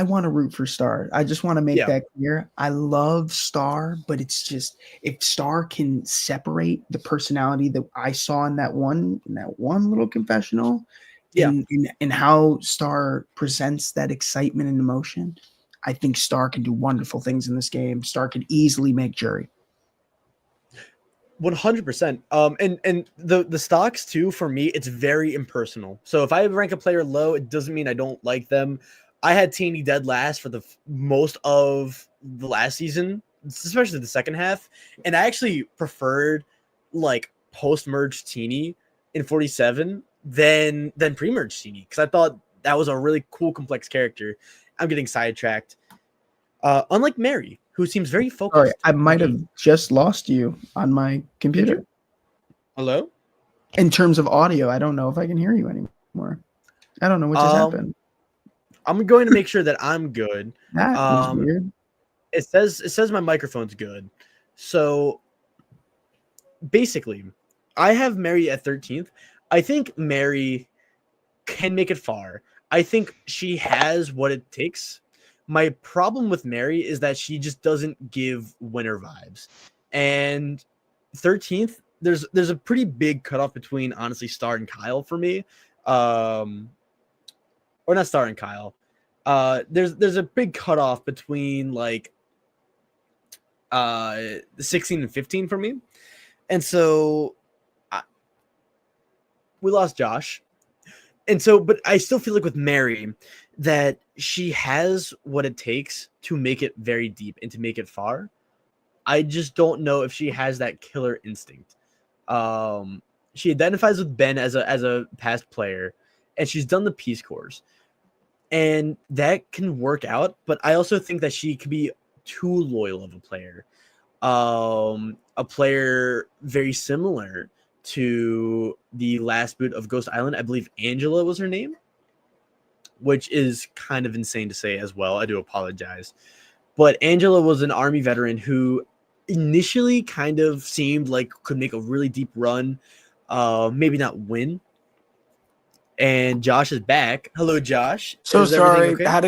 want to root for Star. I just want to make that clear. I love Star, but it's just if Star can separate the personality that I saw in that one little confessional, in how Star presents that excitement and emotion, I think Star can do wonderful things in this game. Star can easily make jury. 100%. And the stocks too, for me, it's very impersonal. So if I rank a player low, it doesn't mean I don't like them. I had Taney dead last for the most of the last season, especially the second half. And I actually preferred like post-merge Taney in 47 than pre-merge Taney because I thought that was a really cool, complex character. I'm getting sidetracked. Unlike Mary, who seems very focused. Sorry, I might have just lost you on my computer. Hello? In terms of audio, I don't know if I can hear you anymore. I don't know what just happened. I'm going to make sure that I'm good. That was weird. It says my microphone's good. So basically, I have Mary at 13th. I think Mary can make it far. I think she has what it takes. My problem with Mary is that she just doesn't give winner vibes. And 13th, there's a pretty big cutoff between, honestly, Star and Kyle for me. Or not Star and Kyle. There's a big cutoff between like 16 and 15 for me. And so we lost Josh. And so, but I still feel like with Mary that she has what it takes to make it very deep and to make it far. I just don't know if she has that killer instinct. She identifies with Ben as a past player, and she's done the Peace Corps, and that can work out. But I also think that she could be too loyal of a player very similar to the last boot of Ghost Island. I believe Angela was her name, which is kind of insane to say as well. I do apologize. But Angela was an Army veteran who initially kind of seemed like could make a really deep run, maybe not win. And Josh is back. Hello, Josh. So Is everything sorry. okay? I had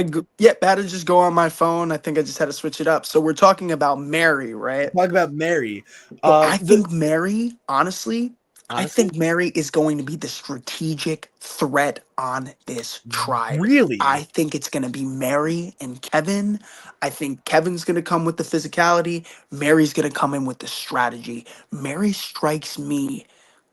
to just go on my phone. I think I just had to switch it up. So we're talking about Mary, right? Talk about Mary. So I The think Mary, honestly, I honestly, think Mary is going to be the strategic threat on this tribe. I really, think it's going to be Mary and Kevin. I think Kevin's going to come with the physicality. Mary's going to come in with the strategy. Mary strikes me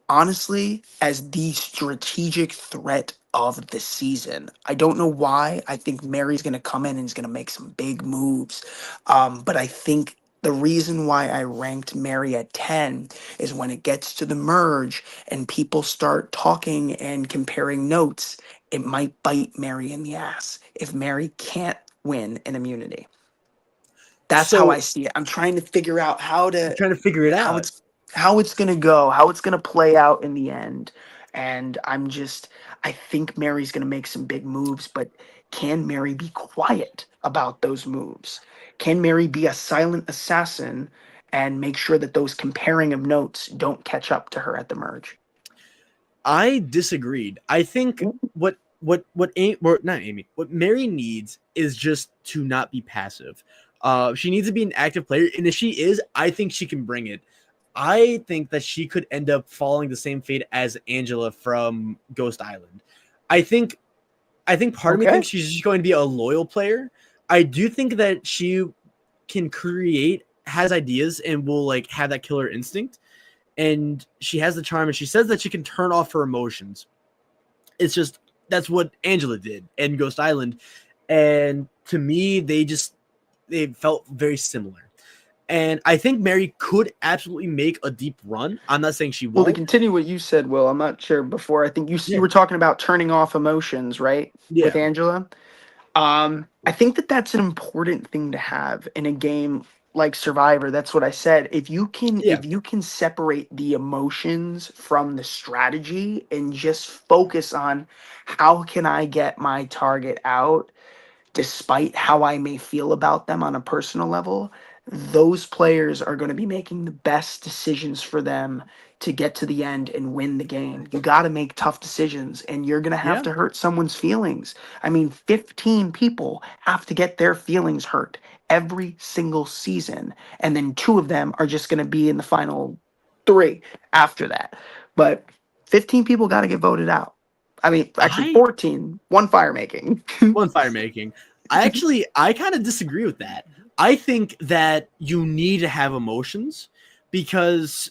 honestly as the strategic threat of the season. I don't know why. I think Mary's going to come in and is going to make some big moves. But I think the reason why I ranked Mary at 10 is when it gets to the merge and people start talking and comparing notes, it might bite Mary in the ass if Mary can't win an immunity. That's how I so see it. I'm trying to figure out how I'm to trying to figure it how out. it's how it's gonna go, how it's gonna play out in the end. And I think Mary's gonna make some big moves, but can Mary be quiet about those moves? Can Mary be a silent assassin and make sure that those comparing of notes don't catch up to her at the merge? I disagreed. I think not Amy, what Mary needs is just to not be passive. She needs to be an active player, and if she is, I think she can bring it. I think that she could end up following the same fate as Angela from Ghost Island. I think part of me Okay. thinks she's just going to be a loyal player. I do think that she can create, has ideas, and will like have that killer instinct. And she has the charm, and she says that she can turn off her emotions. It's just that's what Angela did in Ghost Island, and to me, they felt very similar. And I think Mary could absolutely make a deep run. I'm not saying she Well, to won't. continue what you said, Will, I'm not sure before. I think you Yeah, were talking about turning off emotions, right? With yeah, Angela. I think that that's an important thing to have in a game like Survivor. That's what I said. yeah, If you can separate the emotions from the strategy and just focus on how can I get my target out despite how I may feel about them on a personal level, those players are going to be making the best decisions for them to get to the end and win the game. You got to make tough decisions and you're going to have yeah. to hurt someone's feelings. I mean, 15 people have to get their feelings hurt every single season. And then two of them are just going to be in the final three after that. But 15 people got to get voted out. I mean, actually I 14, one fire making. One fire making. I kind of disagree with that. I think that you need to have emotions because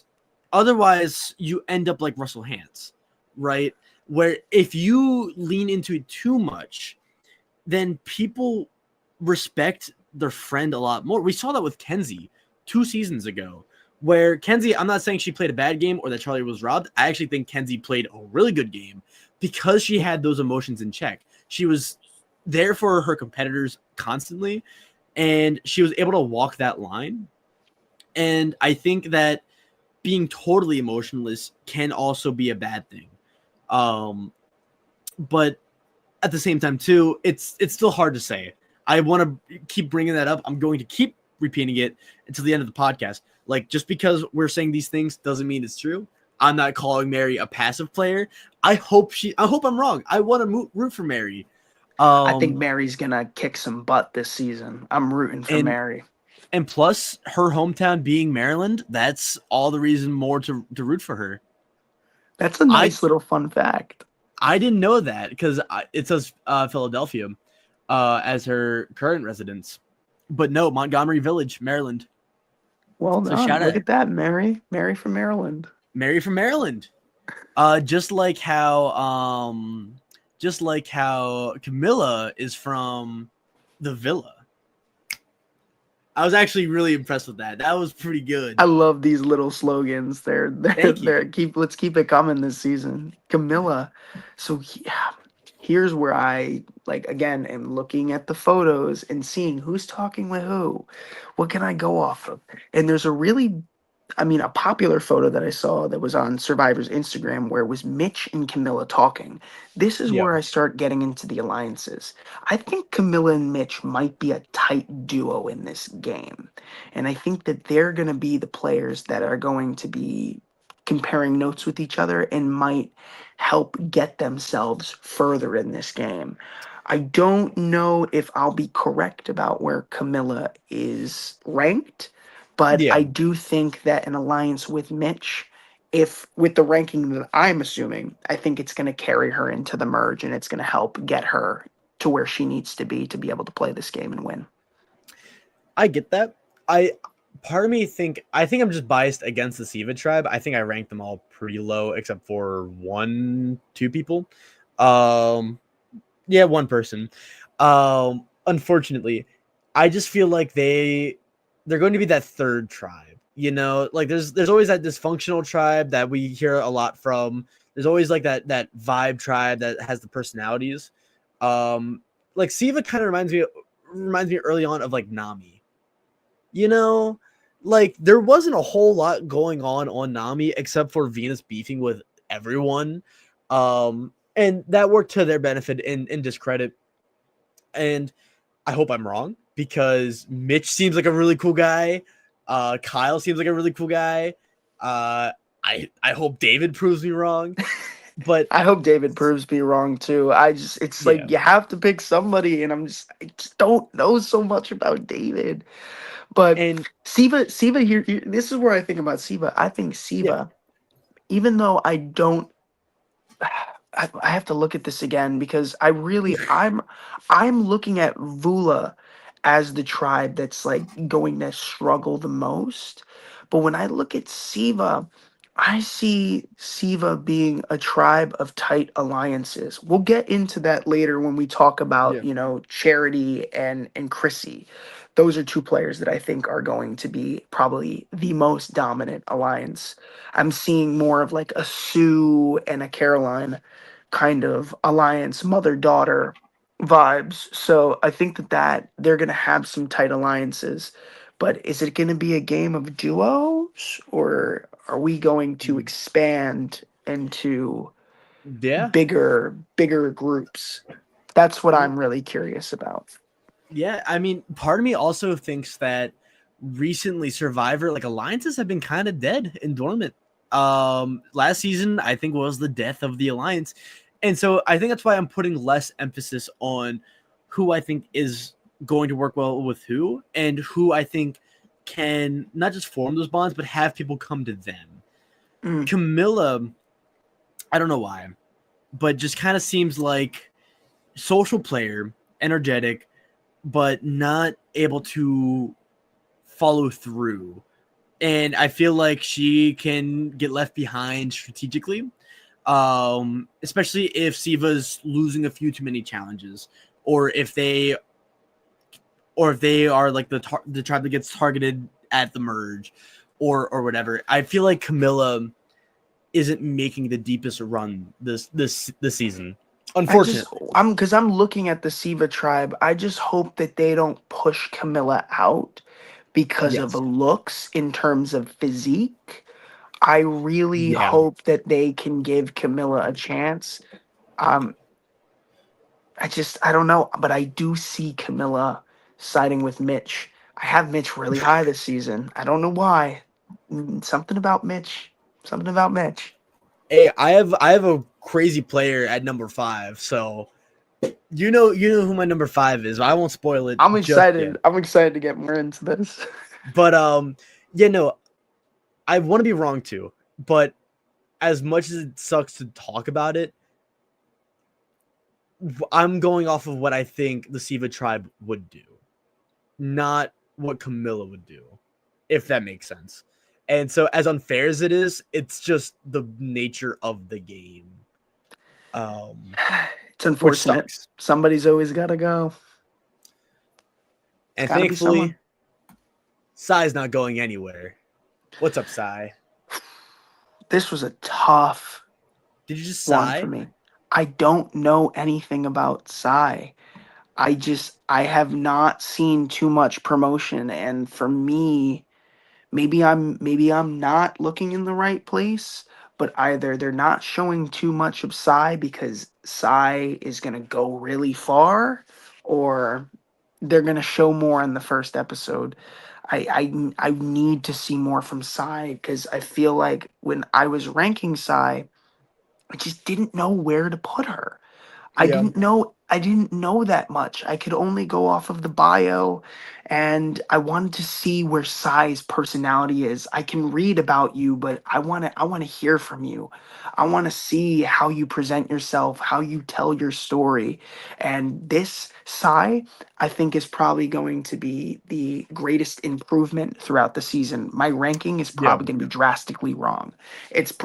otherwise you end up like Russell Hantz, right? Where if you lean into it too much, then people respect their friend a lot more. We saw that with Kenzie 2 seasons ago, where Kenzie, I'm not saying she played a bad game or that Charlie was robbed. I actually think Kenzie played a really good game because she had those emotions in check. She was there for her competitors constantly, and she was able to walk that line. And I think that being totally emotionless can also be a bad thing. Um, but at the same time, too, it's still hard to say. I want to keep bringing that up. I'm going to keep repeating it until the end of the podcast. Like, just because we're saying these things doesn't mean it's true. I'm not calling Mary a passive player. I hope I'm wrong. I want to root for Mary. I think Um, Mary's gonna kick some butt this season. I'm rooting for and Mary. and plus her hometown being Maryland, that's all the reason more to root for her. That's a I nice little fun fact. I didn't know that because it says Philadelphia as her current residence, but no, Montgomery Village, Maryland. Well So done. shout Look out at that, Mary. Mary from Maryland. Mary from Maryland. Just like how Camilla is from the Villa. I was actually really impressed with that. That was pretty good. I love these little slogans. Thank you. Let's keep it coming this season. Camilla. So yeah, here's where I like again am looking at the photos and seeing who's talking with who. What can I go off of? And there's a really I mean, a popular photo that I saw that was on Survivor's Instagram where it was Mitch and Camilla talking. This is Yeah. where I start getting into the alliances. I think Camilla and Mitch might be a tight duo in this game. And I think that they're going to be the players that are going to be comparing notes with each other and might help get themselves further in this game. I don't know if I'll be correct about where Camilla is ranked, but Yeah. I do think that an alliance with Mitch, if with the ranking that I'm assuming, I think it's going to carry her into the merge and it's going to help get her to where she needs to be able to play this game and win. I get that. I Part of me I think I'm just biased against the Siva tribe. I think I ranked them all pretty low except for one, two people. Um yeah, one person. Unfortunately, I just feel like they're going to be that third tribe. You know, like there's always that dysfunctional tribe that we hear a lot from. There's always like that vibe tribe that has the personalities. Like Siva kind of reminds me early on of like Nami. You know, like there wasn't a whole lot going on Nami except for Venus beefing with everyone. And that worked to their benefit in discredit. And I hope I'm wrong because Mitch seems like a really cool guy. Kyle seems like a really cool guy. Uh, I hope David proves me wrong, but I hope David proves me wrong too. It's yeah, like you have to pick somebody, and I just don't know so much about David. But and Siva here, this is where I think about Siva. I think yeah, Siva, even though I don't I have to look at this again because I'm looking at Vula as the tribe that's like going to struggle the most. But when I look at Siva, I see Siva being a tribe of tight alliances. We'll get into that later when we talk about, yeah, Charity and Chrissy. Those are two players that I think are going to be probably the most dominant alliance. I'm seeing more of like a Sue and a Caroline kind of alliance, mother daughter vibes. So I think that they're going to have some tight alliances. But is it going to be a game of duos, or are we going to expand into yeah. bigger groups? That's what I'm really curious about. Yeah, I mean, part of me also thinks that recently Survivor like alliances have been kind of dead and dormant. Last season I think was the death of the alliance. And so I think that's why I'm putting less emphasis on who I think is going to work well with who and who I think can not just form those bonds but have people come to them. Mm. Camilla, I don't know why, but just kind of seems like social player, energetic, but not able to follow through. And I feel like she can get left behind strategically, especially if Siva's losing a few too many challenges, or if they are like the tribe that gets targeted at the merge, or whatever. I feel like Camilla isn't making the deepest run this season, I just unfortunately. I'm looking at the Siva tribe. I just hope that they don't push Camilla out because of Yes. looks in terms of physique. I really Yeah. hope that they can give Camilla a chance. Um, I don't know, but I do see Camilla siding with Mitch. I have Mitch really high this season. I don't know why. Something about Mitch. Something about Mitch. Hey, I have a crazy player at number 5, so you know who my number 5 is. I won't spoil it I'm just yet. excited. I'm excited to get more into this. But yeah, no, I want to be wrong too. But as much as it sucks to talk about it, I'm going off of what I think the Siva tribe would do, not what Camilla would do, if that makes sense. And so, as unfair as it is, it's just the nature of the game, um, It's which unfortunate. sucks. Somebody's always got to go. It's And got to be someone. thankfully, Sai's not going anywhere. What's up, Sai? This was a tough Did you just one for sigh? me. I don't know anything about Psy. I have not seen too much promotion, and for me, maybe I'm not looking in the right place, but either they're not showing too much of Psy because Psy is gonna go really far, or they're gonna show more in the first episode. I need to see more from Psy because I feel like when I was ranking Psy, I just didn't know where to put her. Yeah. I didn't know that much. I could only go off of the bio, and I wanted to see where Sai's personality is. I can read about you, but I want to hear from you. I want to see how you present yourself, how you tell your story. And this Sai, I think, is probably going to be the greatest improvement throughout the season. My ranking is Yeah. probably going to be drastically wrong.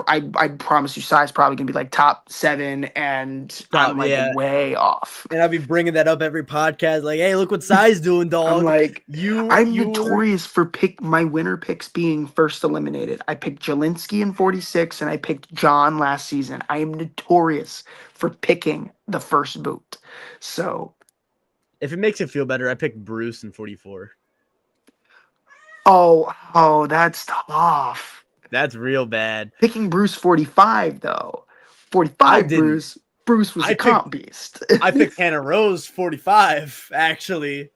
I promise you, Sai's probably gonna be like top 7, and I'm like Yeah. way off. And I'll be bringing that up every podcast. Like, hey, look what Sai's doing, I'm dog. like, You I'm were notorious for my winner picks being first eliminated. I picked Jelinski in 46, and I picked John last season. I am notorious for picking the first boot. So, if it makes you feel better, I picked Bruce in 44. oh, that's tough. That's real bad. Picking Bruce 45 though. I 45 didn't. Bruce was I a comp beast. I picked Hannah Rose 45, actually.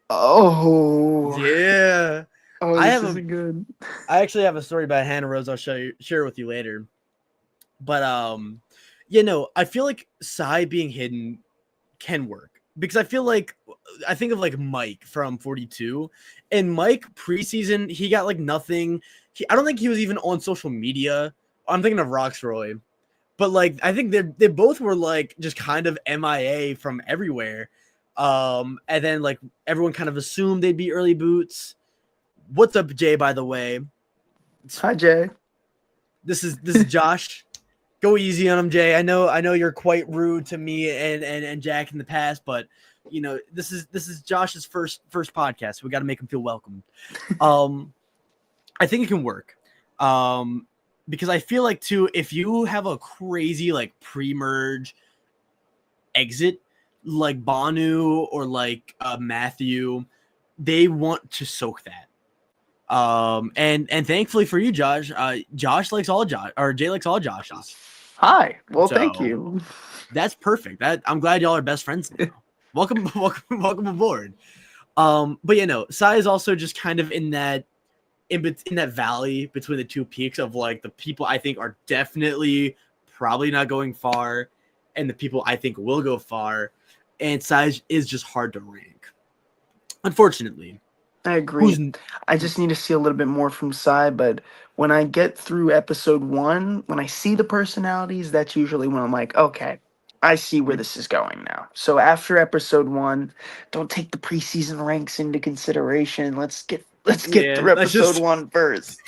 Oh. Yeah. Oh, I this have a isn't good. I actually have a story about Hannah Rose I'll share with you later. But I feel like Sai being hidden can work because I think of like Mike from 42, and Mike preseason he got like nothing. I don't think he was even on social media. I'm thinking of Roxroy, but like I think they both were like just kind of MIA from everywhere. And then like everyone kind of assumed they'd be early boots. What's up, Jay? By the way, Hi, Jay. this is Josh. Go easy on him, Jay. I know you're quite rude to me and Jack in the past, but this is Josh's first podcast. So we got to make him feel welcome. I think it can work. Because I feel like too, if you have a crazy like pre-merge exit like Banu or like Matthew, they want to soak that. And thankfully for you, Josh, Josh likes all Josh, or Jay likes all Joshes. Hi. Well, So, thank you. That's perfect. I'm glad y'all are best friends now. welcome aboard. But Sai is also just kind of in that valley between the two peaks of like the people I think are definitely probably not going far, and the people I think will go far. And Sai is just hard to rank, unfortunately. I agree. I just need to see a little bit more from Sai, but when I get through episode 1, when I see the personalities, that's usually when I'm like, okay, I see where this is going now. So after episode 1, don't take the preseason ranks into consideration. Let's get through episode 1 first.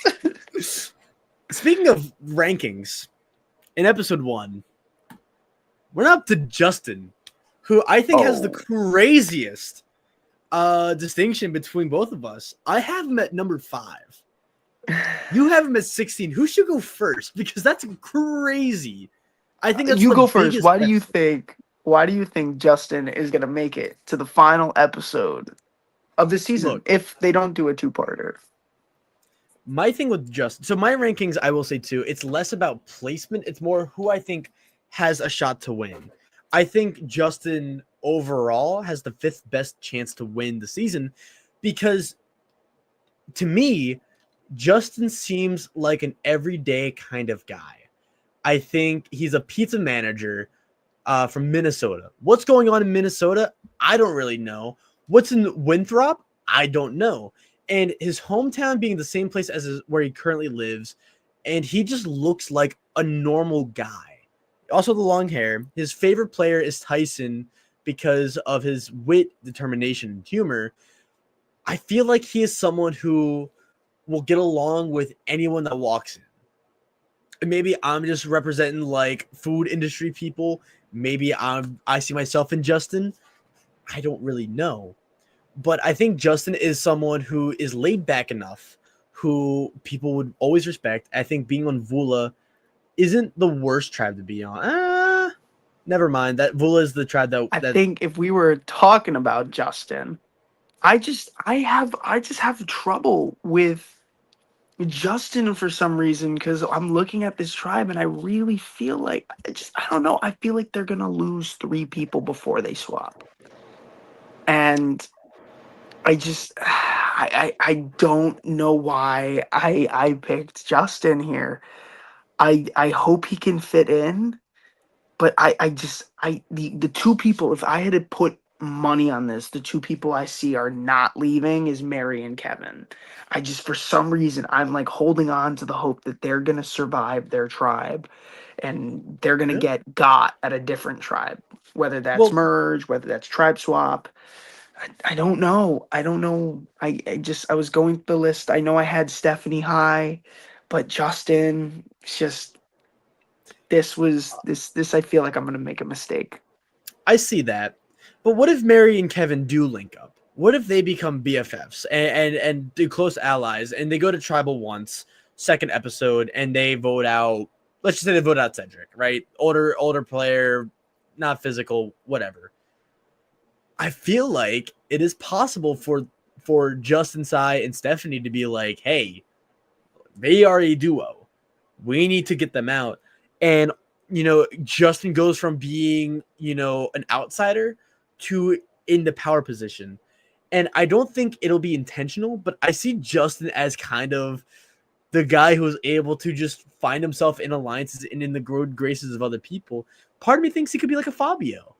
Speaking of rankings, in episode 1, we're up to Justin, who I think has the craziest distinction between both of us. I have him at number 5. You have him at 16. Who should go first? Because that's crazy. I think that's you go first. Why do you think Justin is gonna make it to the final episode of the season if they don't do a 2-parter? My thing with Justin, so my rankings, I will say too, it's less about placement. It's more who I think has a shot to win. I think Justin overall has the 5th best chance to win the season because to me, Justin seems like an everyday kind of guy. I think he's a pizza manager from Minnesota. What's going on in Minnesota? I don't really know. What's in Winthrop? I don't know. And his hometown being the same place as where he currently lives, and he just looks like a normal guy. Also, the long hair. His favorite player is Tyson because of his wit, determination, and humor. I feel like he is someone who will get along with anyone that walks in. And maybe I'm just representing like food industry people. Maybe I see myself in Justin. I don't really know. But I think Justin is someone who is laid back enough, who people would always respect. I think being on Vula isn't the worst tribe to be on. Never mind. That Vula is the tribe that I think if we were talking about Justin, I just have trouble with Justin, for some reason, because I'm looking at this tribe and I really feel like I don't know. I feel like they're gonna lose 3 people before they swap, and I just I don't know why I picked Justin here. I hope he can fit in, but the 2 people, if I had to put money on this, the 2 people I see are not leaving is Mary and Kevin. I just, for some reason, I'm like holding on to the hope that they're gonna survive their tribe and they're gonna Yeah. get got at a different tribe, whether that's Well, merge, whether that's tribe swap. I don't know. I don't know. I was going through the list. I know I had Stephanie high, but Justin, it's just this I feel like I'm gonna make a mistake. I see that. But what if Mary and Kevin do link up? What if they become BFFs and do close allies and they go to tribal once, second episode, and they vote out, let's just say they vote out Cedric, right? Older player, not physical, whatever. I feel like it is possible for Justin, Sai, and Stephanie to be like, hey, they are a duo. We need to get them out. And, Justin goes from being, an outsider to in the power position. And I don't think it'll be intentional, but I see Justin as kind of the guy who is able to just find himself in alliances and in the good graces of other people. Part of me thinks he could be like a Fabio.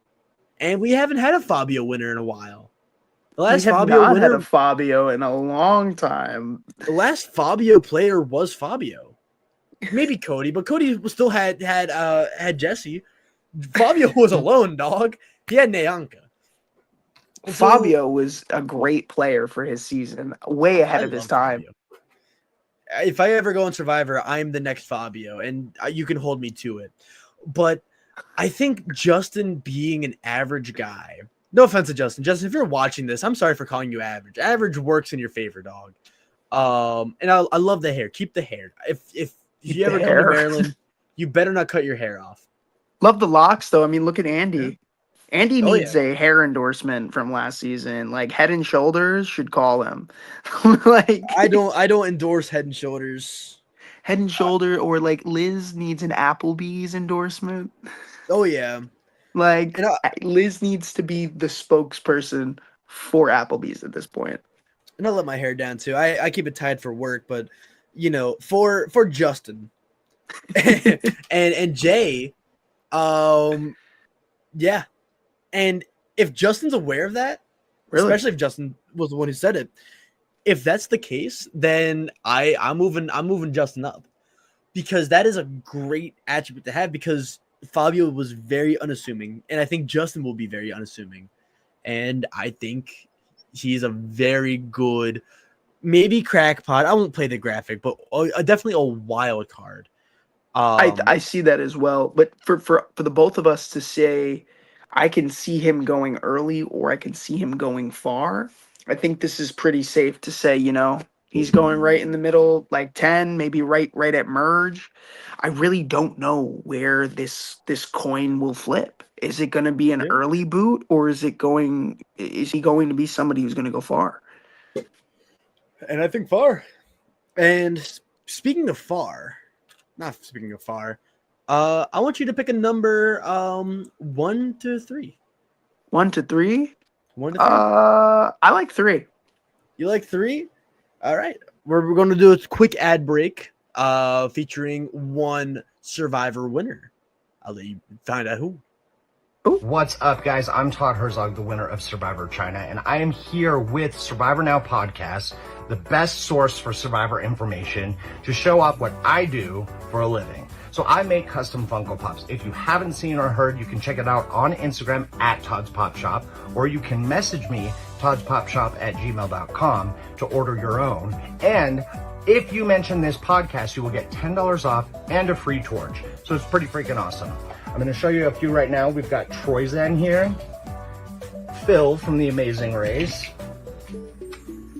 And we haven't had a Fabio winner in a while. The We last have Fabio not had winner, a Fabio in a long time. the last Fabio player was Fabio. Maybe Cody, but Cody still had Jesse. Fabio was alone, dog. He had Nyanka. Fabio was a great player for his season, way ahead I of his love time. Fabio. If I ever go in Survivor, I'm the next Fabio, and you can hold me to it. But I think Justin being an average guy, no offense to Justin. Justin, if you're watching this, I'm sorry for calling you average. Average works in your favor, dog. And I love the hair. Keep the hair. If you ever come to Maryland, you better not cut your hair off. Love the locks, though. I mean, look at Andy. Yeah. Andy Oh, needs a hair endorsement from last season. Like Head and Shoulders should call him. Like I don't endorse Head and Shoulders. Head and Shoulder, or like Liz needs an Applebee's endorsement. Oh yeah. Like And Liz needs to be the spokesperson for Applebee's at this point. And I let my hair down too. I keep it tied for work, but for Justin and Jay, yeah. And if Justin's aware of that, Really? especially if Justin was the one who said it, if that's the case, then I'm moving Justin up, because that is a great attribute to have, because Fabio was very unassuming, and I think Justin will be very unassuming. And I think he's a very good, maybe crackpot. I won't play the graphic, but definitely a wild card. I see that as well. But for the both of us to say, I can see him going early or I can see him going far, I think this is pretty safe to say, he's going right in the middle, like 10, maybe right at merge. I really don't know where this coin will flip. Is it going to be an early boot, or is he going to be somebody who's going to go far? And I think far. And speaking of far, I want you to pick a number 1 to 3. 1 to 3? 1 to 3. I like 3. You like 3? All right. We're going to do a quick ad break featuring one Survivor winner. I'll let you find out who. What's up, guys? I'm Todd Herzog, the winner of Survivor China, and I am here with Survivor Now podcast, the best source for Survivor information, to show off what I do for a living. So I make custom Funko Pops. If you haven't seen or heard, you can check it out on Instagram at Todd's Pop Shop, or you can message me, toddspopshop@gmail.com, to order your own. And if you mention this podcast, you will get $10 off and a free torch. So it's pretty freaking awesome. I'm going to show you a few right now. We've got Troyzan here, Phil from The Amazing Race,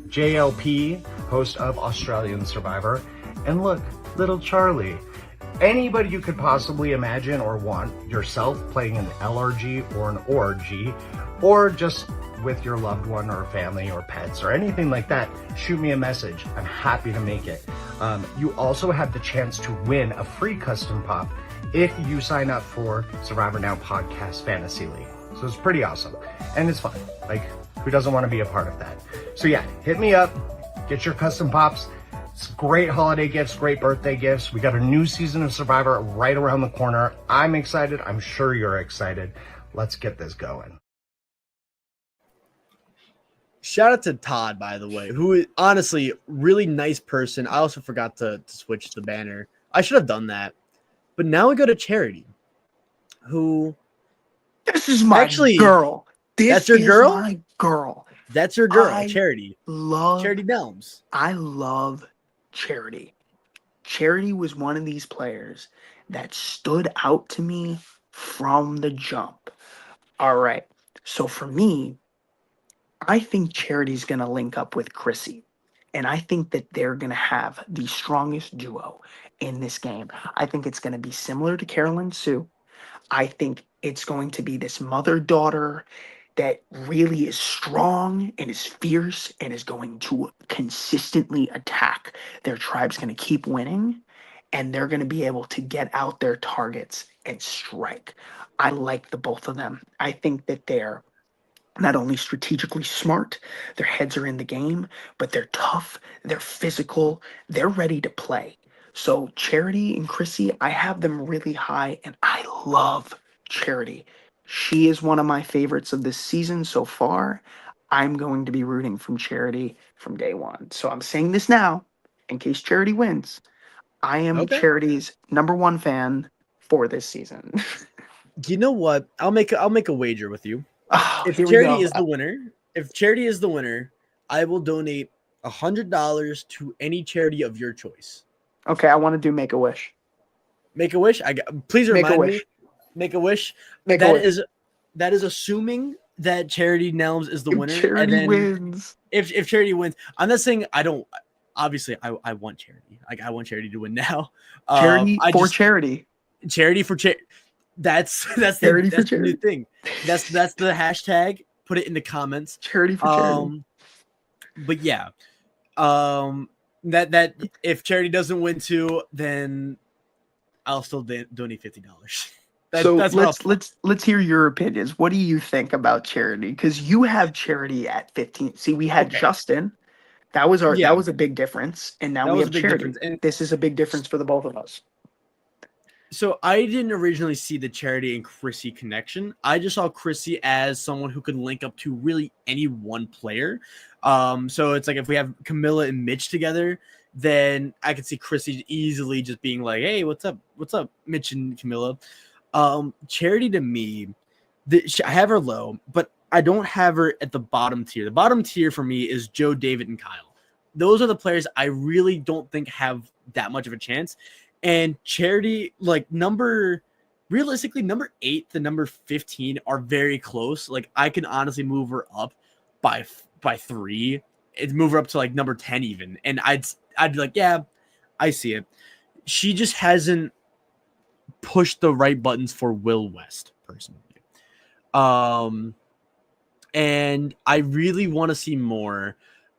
JLP, host of Australian Survivor, and look, little Charlie. Anybody you could possibly imagine or want yourself playing an LRG or an ORG, or just with your loved one or family or pets or anything like that, shoot me a message. I'm happy to make it. You also have the chance to win a free custom pop if you sign up for Survivor Now Podcast Fantasy League. So it's pretty awesome. And it's fun. Like, who doesn't want to be a part of that? So yeah, hit me up. Get your custom pops. It's great holiday gifts, great birthday gifts. We got a new season of Survivor right around the corner. I'm excited. I'm sure you're excited. Let's get this going. Shout out to Todd, by the way, who is honestly really nice person. I also forgot to switch the banner. I should have done that. But now we go to Charity, who This is my actually girl. That's your girl? My girl. That's your girl, I Charity. Charity Nelms. I love Charity. Charity was one of these players that stood out to me from the jump. All right. So for me, I think Charity's going to link up with Chrissy. And I think that they're going to have the strongest duo in this game. I think it's going to be similar to Carolyn Sue. I think it's going to be this mother-daughter that really is strong and is fierce and is going to consistently attack. Their tribe's going to keep winning, and they're going to be able to get out their targets and strike. I like the both of them. I think that they're not only strategically smart, their heads are in the game, but they're tough, they're physical, they're ready to play. So Charity and Chrissy, I have them really high, and I love Charity. She is one of my favorites of this season so far. I'm going to be rooting from Charity from day one. So I'm saying this now, in case Charity wins. I am Charity's #1 fan for this season. You know what? I'll make a wager with you. If Here we Charity go. is the winner, I will donate $100 to any charity of your choice. Okay, I want to do Make-A-Wish. Make a wish. Please remind me. Make a wish. That is assuming that Charity Nelms is the winner. Charity and then wins. If Charity wins, I'm not saying I don't. Obviously, I want Charity. Like, I want Charity to win now. Charity for charity. Charity for charity. That's Charity the for charity. new thing. That's the hashtag. Put it in the comments. Charity for charity. But yeah, that if Charity doesn't win too, then I'll still donate $50. So That's let's hear your opinions. What do you think about Charity? Because you have Charity at 15. See, we had Justin. That was a big difference, and now we have Charity. And this is a big difference for the both of us. So I didn't originally see the Charity and Chrissy connection. I just saw Chrissy as someone who could link up to really any one player. So it's like if we have Camilla and Mitch together, then I could see Chrissy easily just being like, "Hey, what's up? What's up, Mitch and Camilla?" Charity to me, I have her low, but I don't have her at the bottom tier. The bottom tier for me is Joe, David, and Kyle. Those are the players I really don't think have that much of a chance. And Charity, like realistically, number 8 to number 15 are very close. Like, I can honestly move her up by 3. It's move her up to like number 10 even. And I'd be like, yeah, I see it. She just hasn't pushed the right buttons for Will West personally. And I really want to see more.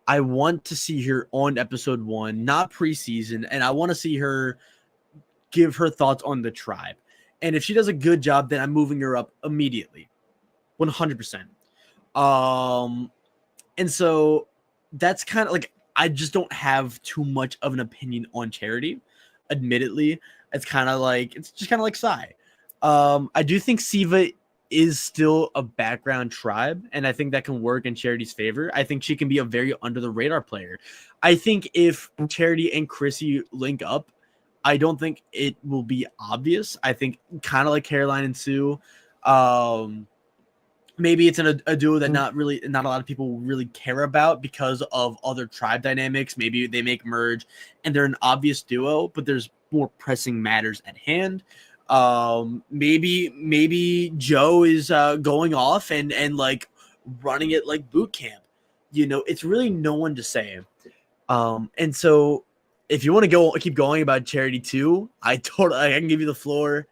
I want to see her on episode 1, not preseason, and I want to see her give her thoughts on the tribe. And if she does a good job, then I'm moving her up immediately. 100%. And so that's kind of like, I just don't have too much of an opinion on Charity. Admittedly, it's just kind of like Sai. I do think Siva is still a background tribe, and I think that can work in Charity's favor. I think she can be a very under the radar player. I think if Charity and Chrissy link up, I don't think it will be obvious. I think kind of like Caroline and Sue, maybe it's a duo that not a lot of people really care about because of other tribe dynamics. Maybe they make merge and they're an obvious duo, but there's more pressing matters at hand. Maybe Joe is going off and like running it like boot camp. It's really no one to say. And so if you want to keep going about Charity too, I can give you the floor.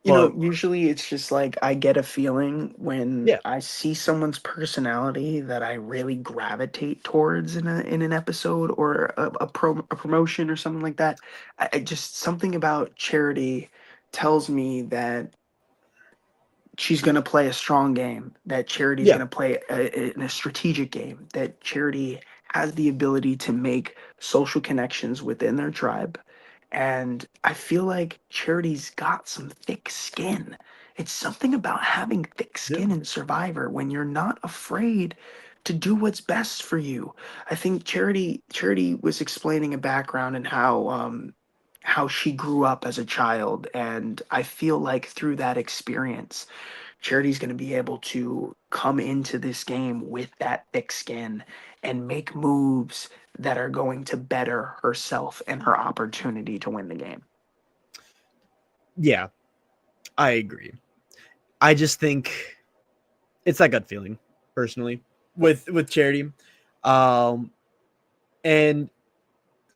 But Usually it's just like I get a feeling when yeah, I see someone's personality that I really gravitate towards in an episode or a promotion or something like that. I just something about Charity tells me that she's going to play a strong game, that Charity's yeah, going to play in a strategic game, that Charity has the ability to make social connections within their tribe. And I feel like Charity's got some thick skin. It's something about having thick yeah, skin in Survivor when you're not afraid to do what's best for you. I think Charity was explaining a background and how she grew up as a child, and I feel like through that experience Charity's going to be able to come into this game with that thick skin and make moves that are going to better herself and her opportunity to win the game. yeah. I agree. I just think it's that gut feeling, personally, with Charity. Um, and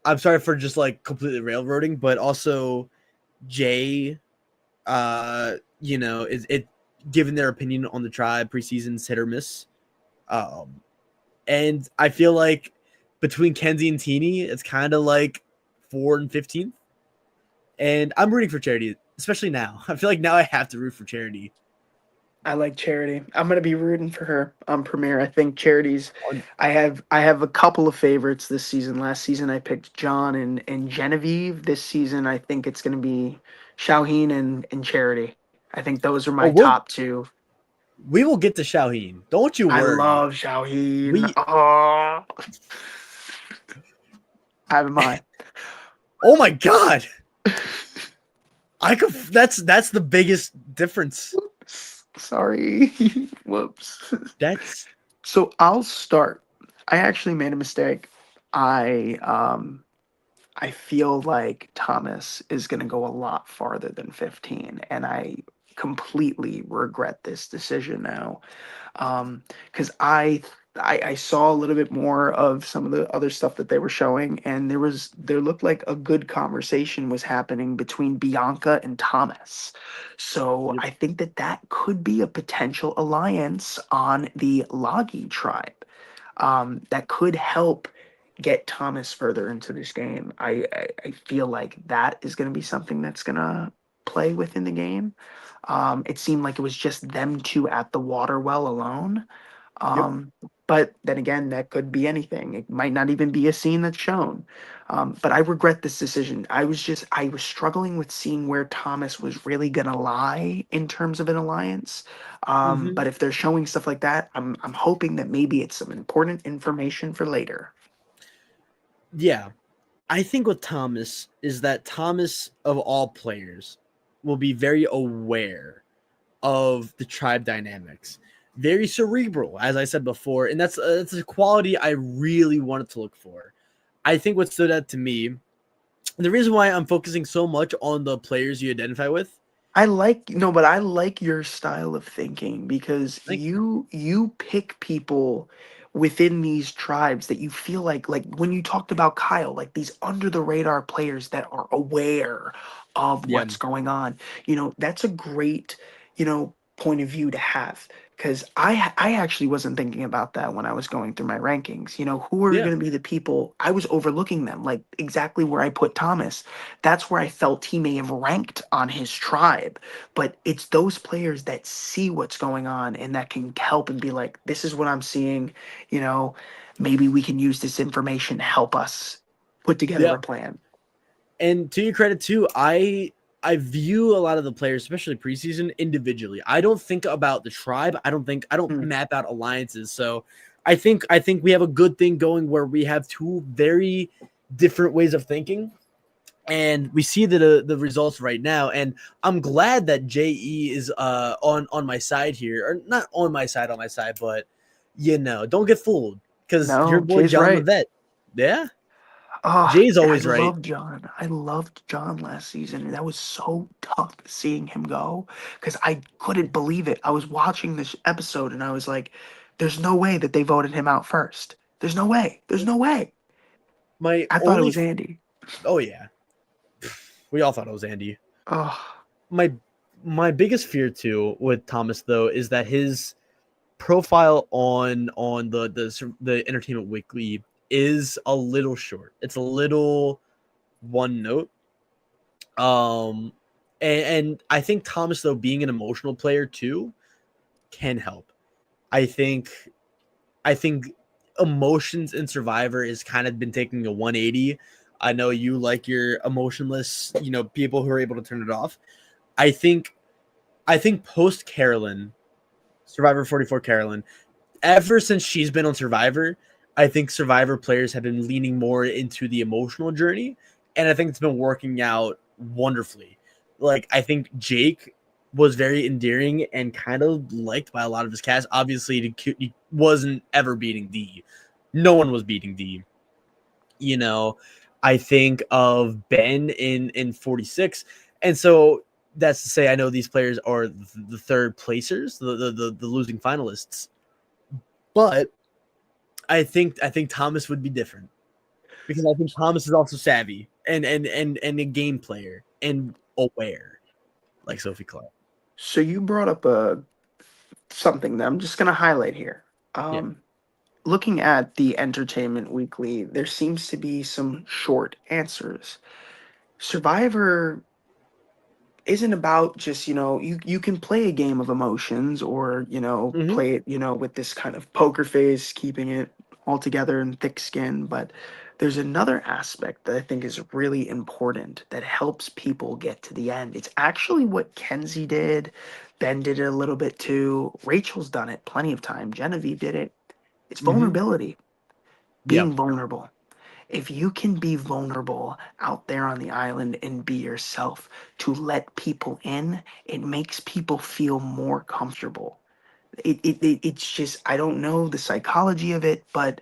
I'm sorry for just like completely railroading, but also Jay, is it given their opinion on the tribe preseason's hit or miss. Um, and I feel like between Kenzie and Teeny, it's kind of like 4 and 15th. And I'm rooting for Charity, especially now. I feel like now I have to root for Charity. I like Charity. I'm gonna be rooting for her on Premiere. I think Charity's. On, I have a couple of favorites this season. Last season I picked John and Genevieve. This season I think it's gonna be Shauheen and Charity. I think those are oh, my top two. we will get to Xiaoheen. Don't you I worry. love Shauheen. We Oh, I have mine. oh my god. I could that's the biggest difference. Sorry. Whoops. That's So I'll start. I actually made a mistake. I feel like Thomas is going to go a lot farther than 15, and I completely regret this decision now. Because I saw a little bit more of some of the other stuff that they were showing, and there looked like a good conversation was happening between Bianca and Thomas. So yep. I think that that could be a potential alliance on the Logi tribe. That could help get Thomas further into this game. I feel like that is going to be something that's going to play within the game. It seemed like it was just them two at the water well alone. Yep. But then again, that could be anything. It might not even be a scene that's shown. But I regret this decision. I was struggling with seeing where Thomas was really gonna lie in terms of an alliance. Mm-hmm. But if they're showing stuff like that, I'm hoping that maybe it's some important information for later. Yeah. I think with Thomas is that Thomas of all players will be very aware of the tribe dynamics. Very cerebral, as I said before, and that's a quality I really wanted to look for. I think what stood out to me, and the reason why I'm focusing so much on the players you identify with, I like no, but I like your style of thinking because thank you. you pick people within these tribes that you feel like when you talked about Kyle, like these under the radar players that are aware of Yeah, what's going on. That's a great, point of view to have because I actually wasn't thinking about that when I was going through my rankings. Who are yeah, going to be the people I was overlooking them, like exactly where I put Thomas. That's where I felt he may have ranked on his tribe. But it's those players that see what's going on and that can help and be like, this is what I'm seeing. You know, maybe we can use this information to help us put together yeah. a plan. And to your credit too, I view a lot of the players, especially preseason, individually. I don't think about the tribe. I don't Hmm. map out alliances. So I think we have a good thing going where we have two very different ways of thinking. And we see the results right now, and I'm glad that JE is on my side here, or not on my side, but don't get fooled because your No, boy Jay's John right. Levette, yeah, Oh, Jay's I always right. loved John. I loved John last season. And that was so tough seeing him go because I couldn't believe it. I was watching this episode and I was like, there's no way that they voted him out first. There's no way. There's no way. My I thought it only, was Andy. oh yeah, we all thought it was Andy. Oh, My my biggest fear too with Thomas though is that his profile on the Entertainment Weekly is a little short. It's a little one note. And I think Thomas though being an emotional player too can help. I think emotions in Survivor is kind of been taking a 180. I know you like your emotionless, people who are able to turn it off. I think post Carolyn, Survivor 44 Carolyn, ever since she's been on Survivor, I think Survivor players have been leaning more into the emotional journey, and I think it's been working out wonderfully. Like, I think Jake was very endearing and kind of liked by a lot of his cast. Obviously, he wasn't ever beating D. No one was beating D. I think of Ben in 46, and so that's to say, I know these players are the third placers, the losing finalists, but I think Thomas would be different because I think Thomas is also savvy and a game player and aware, like Sophie Clark. So you brought up something that I'm just going to highlight here. Yeah. Looking at the Entertainment Weekly, there seems to be some short answers. Survivor isn't about just, you can play a game of emotions or, Mhm. play it, with this kind of poker face, keeping it all together and thick skin. But there's another aspect that I think is really important that helps people get to the end. It's actually what Kenzie did. Ben did it a little bit too. Rachel's done it plenty of time. Genevieve did it. It's Mhm. vulnerability, Yeah. being vulnerable. If you can be vulnerable out there on the island and be yourself to let people in, it makes people feel more comfortable. It's just, I don't know the psychology of it, but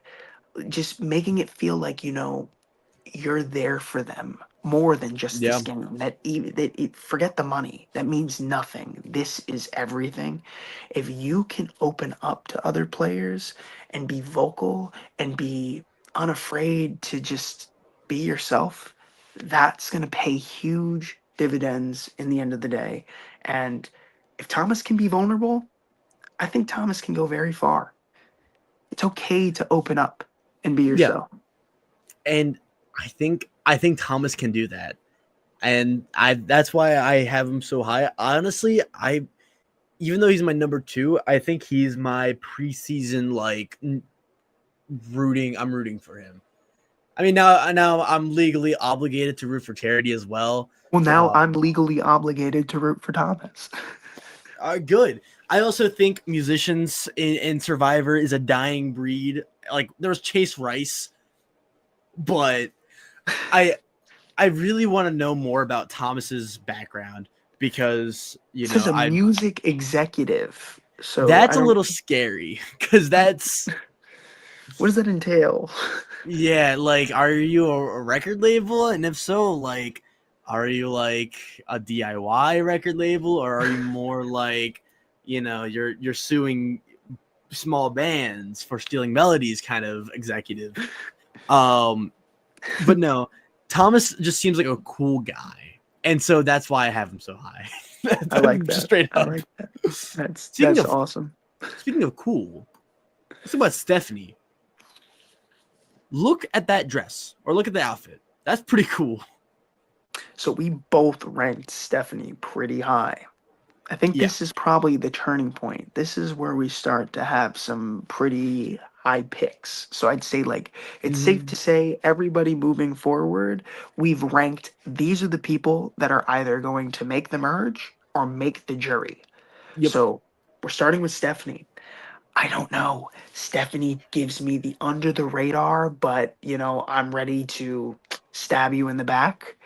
just making it feel like, you're there for them more than just this Yeah. game. Forget the money. That means nothing. This is everything. If you can open up to other players and be vocal and be unafraid to just be yourself, that's going to pay huge dividends in the end of the day. And if Thomas can be vulnerable, I think Thomas can go very far. It's okay to open up and be Yeah. yourself. And I think Thomas can do that. And that's why I have him so high. Honestly, even though he's my number 2, I think he's my preseason I'm rooting for him. I mean, now I'm legally obligated to root for charity as well. Well, now I'm legally obligated to root for Thomas. Good. I also think musicians in Survivor is a dying breed. Like, there was Chase Rice, but I really want to know more about Thomas's background because It says a music executive. So that's a little scary because that's what does that entail? yeah. Like, are you a record label, and if so, like, are you like a DIY record label, or are you more like, you're suing small bands for stealing melodies kind of executive? But no, Thomas just seems like a cool guy, and so that's why I have him so high. I like that. Just straight up. I like that. That's awesome. Speaking of cool, let's talk about Stephanie. Look at that dress, or look at the outfit. That's pretty cool. So we both ranked Stephanie pretty high. I think this is probably the turning point. This is where we start to have some pretty high picks. So I'd say, like, it's safe to say everybody moving forward, we've ranked these are the people that are either going to make the merge or make the jury. Yep. So we're starting with Stephanie. I don't know. Stephanie gives me the under the radar, but, I'm ready to stab you in the back.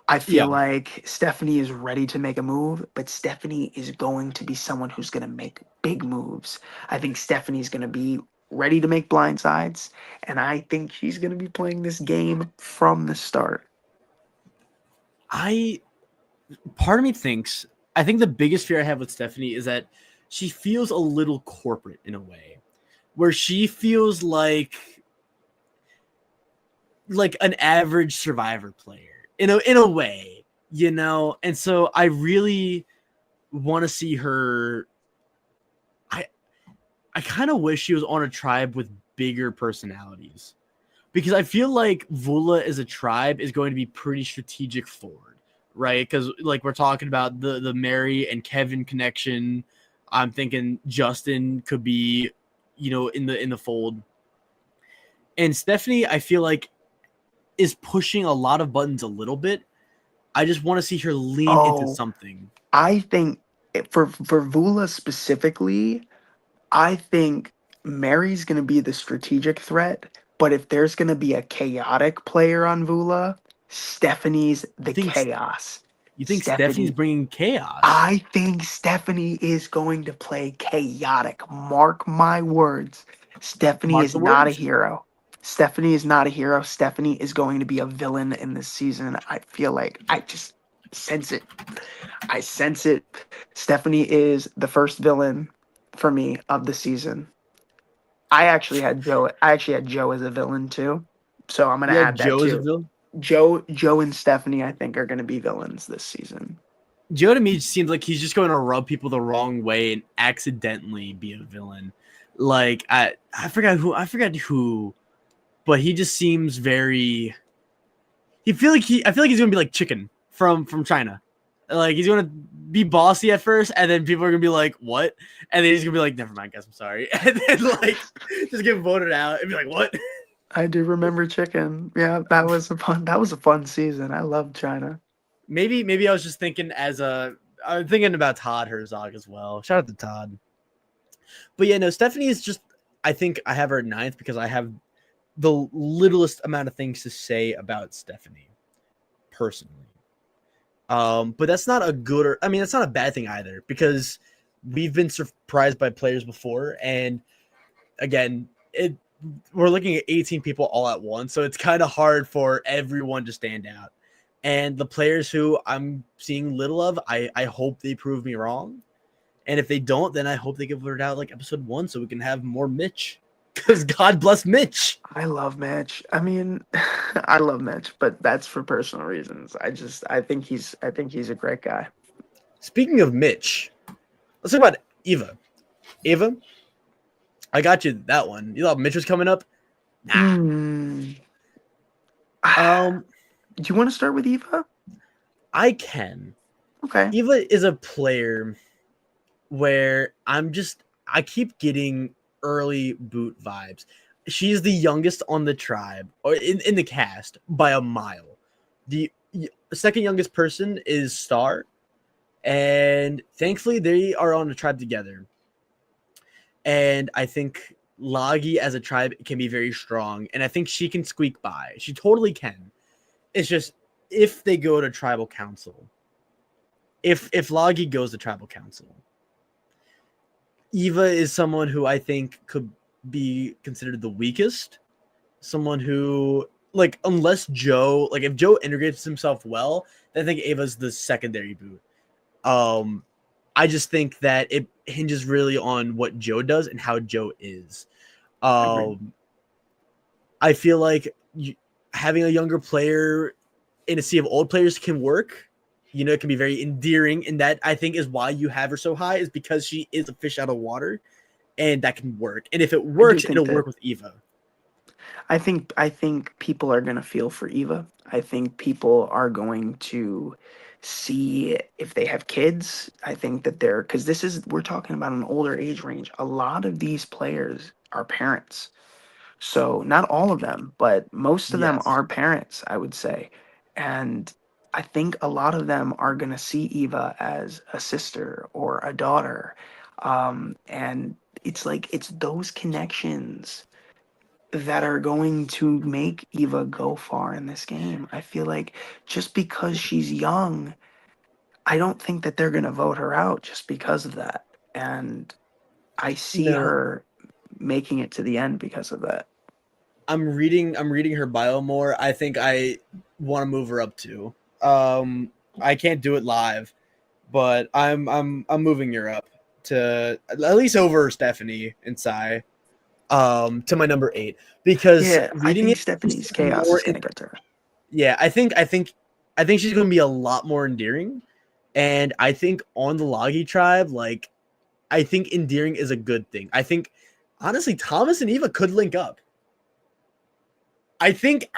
I feel like Stephanie is ready to make a move, but Stephanie is going to be someone who's going to make big moves. I think Stephanie's going to be ready to make blindsides, and I think she's going to be playing this game from the start. Part of me thinks, I think the biggest fear I have with Stephanie is that she feels a little corporate in a way, where she feels like an average Survivor player in a way, and so I really want to see her. I kind of wish she was on a tribe with bigger personalities, because I feel like Vula as a tribe is going to be pretty strategic forward, right? Because like we're talking about the Mary and Kevin connection. I'm thinking Justin could be, in the fold. And Stephanie, I feel like, is pushing a lot of buttons a little bit. I just want to see her lean into Oh, something. I think for Vula specifically, I think Mary's going to be the strategic threat, but if there's going to be a chaotic player on Vula, Stephanie's the Think chaos. You think Stephanie's Stephanie, bringing chaos? I think Stephanie is going to play chaotic. Mark my words. Stephanie Mark is the not a words. hero. Stephanie is not a hero. Stephanie is going to be a villain in this season. I feel like I just sense it. I sense it. Stephanie is the first villain for me of the season. I actually had Joe. I actually had Joe as a villain too. So I'm gonna Yeah, add that Joe is a too. villain. Joe and Stephanie, I think, are gonna be villains this season. Joe to me seems like he's just going to rub people the wrong way and accidentally be a villain. Like I forgot who, but he just seems very. I feel like he's gonna be like Chicken from China. Like he's gonna be bossy at first, and then people are gonna be like, "What?" And then he's gonna be like, "Never mind, guys, I'm sorry," and then like just get voted out and be like, "What?" I do remember Chicken. Yeah, that was a fun season. I love China. Maybe I was just thinking I'm thinking about Todd Herzog as well. Shout out to Todd. But yeah, no, Stephanie is just, I think I have her at 9th because I have the littlest amount of things to say about Stephanie personally. But that's not that's not a bad thing either, because we've been surprised by players before, and again, we're looking at 18 people all at once, so it's kind of hard for everyone to stand out. And the players who I'm seeing little of, I hope they prove me wrong. And if they don't, then I hope they get voted out like episode 1 so we can have more Mitch. Because God bless Mitch. I love Mitch. I mean, I love Mitch, but that's for personal reasons. I think he's a great guy. Speaking of Mitch, let's talk about Eva. Eva, I got you that one. You thought Mitch was coming up? Nah. Do you want to start with Eva? I can. Okay. Eva is a player where I keep getting early boot vibes. She's the youngest on the tribe, or in the cast, by a mile. The second youngest person is Star, and thankfully they are on a tribe together. And I think Lagi as a tribe can be very strong, and I think she can squeak by. She totally can. It's just if they go to tribal council, if Lagi goes to tribal council, Eva is someone who I think could be considered the weakest. Someone who, like, unless Joe, like, if Joe integrates himself well, then I think Eva's the secondary boot. I just think that it hinges really on what Joe does and how Joe is. I feel like having a younger player in a sea of old players can work. It can be very endearing, and that I think is why you have her so high, is because she is a fish out of water, and that can work. And if it works, it'll work with Eva. I think people are going to feel for Eva. I think people are going to see if they have kids. I think that because we're talking about an older age range. A lot of these players are parents. So not all of them, but most of them are parents, I would say. And I think a lot of them are going to see Eva as a sister or a daughter. And it's those connections that are going to make Eva go far in this game. I feel like just because she's young, I don't think that they're going to vote her out just because of that. And I see her making it to the end because of that. I'm reading her bio more. I think I want to move her up too. I can't do it live, but I'm moving her up to at least over Stephanie and Sai, to my number 8, because reading Stephanie's chaos is gonna get to her. Yeah, I think she's gonna be a lot more endearing, And I think on the Logi tribe, like, I think endearing is a good thing. I think, honestly, Thomas and Eva could link up. I think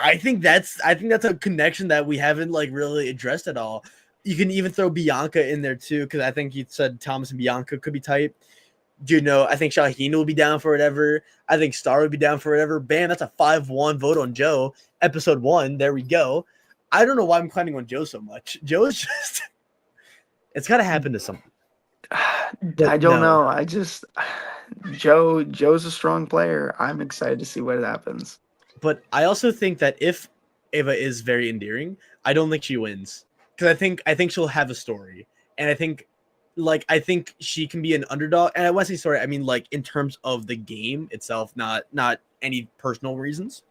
that's a connection that we haven't like really addressed at all. You can even throw Bianca in there too, because I think you said Thomas and Bianca could be tight. You know, I think Shaheen will be down for whatever. I think Star would be down for whatever. Bam, that's a 5-1 vote on Joe. Episode 1, there we go. I don't know why I'm climbing on Joe so much. Joe is just, it's got to happen to someone. I don't know. I just Joe's a strong player. I'm excited to see what happens. But I also think that if Ava is very endearing, I don't think she wins, because I think she'll have a story, and I think she can be an underdog. And when I say story, I mean like in terms of the game itself, not any personal reasons.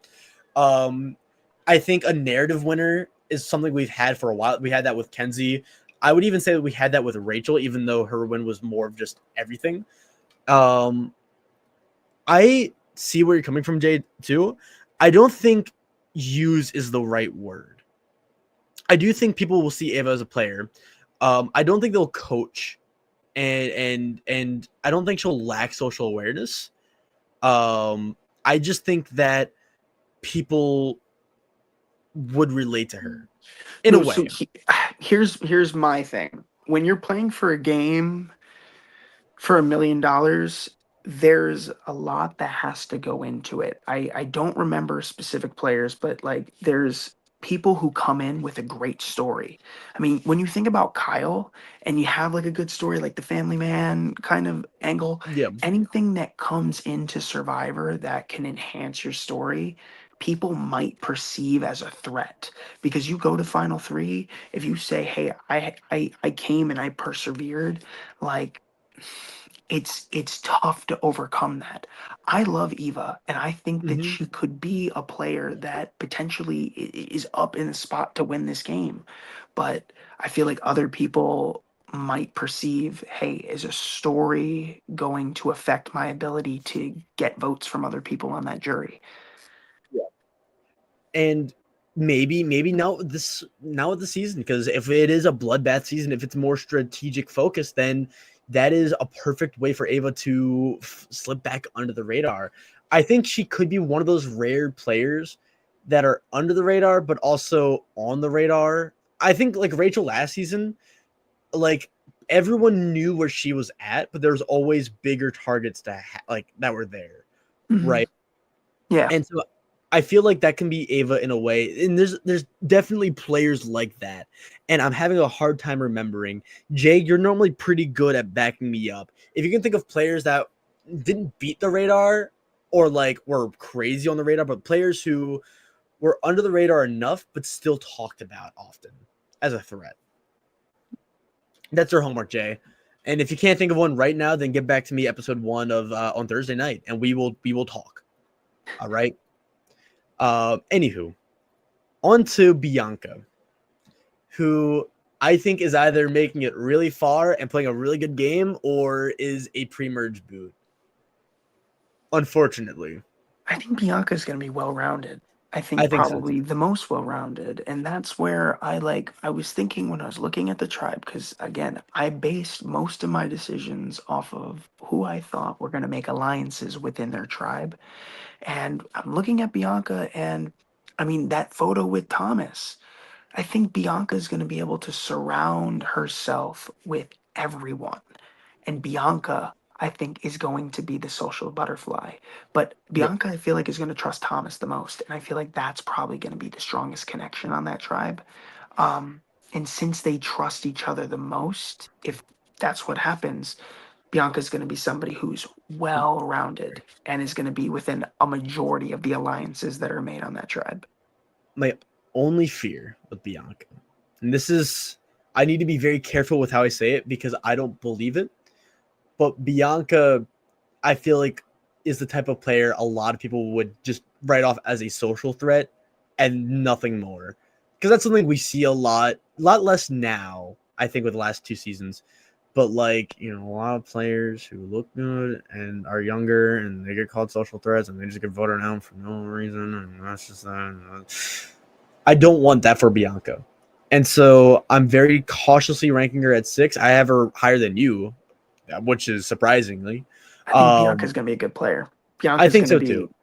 I think a narrative winner is something we've had for a while. We had that with Kenzie. I would even say that we had that with Rachel, even though her win was more of just everything. I see where you're coming from, Jay, too. I don't think use is the right word. I do think people will see Ava as a player. I don't think they'll coach, and I don't think she'll lack social awareness. I just think that people would relate to her in a way. So here's my thing. When you're playing for a game for $1 million, there's a lot that has to go into it. I don't remember specific players, but like there's people who come in with a great story. I mean, when you think about Kyle and you have like a good story, like the family man kind of angle, Yeah. anything that comes into Survivor that can enhance your story, people might perceive as a threat. Because you go to Final 3, if you say, hey, I came and I persevered, like it's tough to overcome that. I love Eva, and I think that she could be a player that potentially is up in the spot to win this game. But I feel like other people might perceive, hey, is a story going to affect my ability to get votes from other people on that jury? Yeah. And maybe not with the season, because if it is a bloodbath season, if it's more strategic focus, then that is a perfect way for Ava to slip back under the radar. I think she could be one of those rare players that are under the radar, but also on the radar. I think like Rachel last season, like everyone knew where she was at, but there's always bigger targets that were there, right? Yeah. And so I feel like that can be Ava in a way. And there's definitely players like that. And I'm having a hard time remembering. Jay, you're normally pretty good at backing me up. If you can think of players that didn't beat the radar or like were crazy on the radar, but players who were under the radar enough, but still talked about often as a threat. That's your homework, Jay. And if you can't think of one right now, then get back to me episode 1 of on Thursday night, and we will talk. All right. Anywho, on to Bianca, who I think is either making it really far and playing a really good game, or is a pre-merge boot. Unfortunately, I think Bianca's going to be well-rounded. I think probably the most well-rounded. And that's where I was thinking when I was looking at the tribe, because again, I based most of my decisions off of who I thought were going to make alliances within their tribe. And I'm looking at Bianca, and I mean, that photo with Thomas, I think Bianca is going to be able to surround herself with everyone. And Bianca, I think, is going to be the social butterfly. But Bianca, I feel like, is going to trust Thomas the most. And I feel like that's probably going to be the strongest connection on that tribe. And since they trust each other the most, if that's what happens, Bianca's going to be somebody who's well-rounded and is going to be within a majority of the alliances that are made on that tribe. My only fear with Bianca, and this is, I need to be very careful with how I say it because I don't believe it, but Bianca, I feel like, is the type of player a lot of people would just write off as a social threat and nothing more. Because that's something we see a lot less now, I think, with the last 2 seasons. But, like, you know, a lot of players who look good and are younger and they get called social threats and they just get voted out for no reason. And that's just that. I don't want that for Bianca. And so I'm very cautiously ranking her at 6. I have her higher than you, which is surprisingly. I think Bianca's going to be a good player. I Bianca's think going to so be too.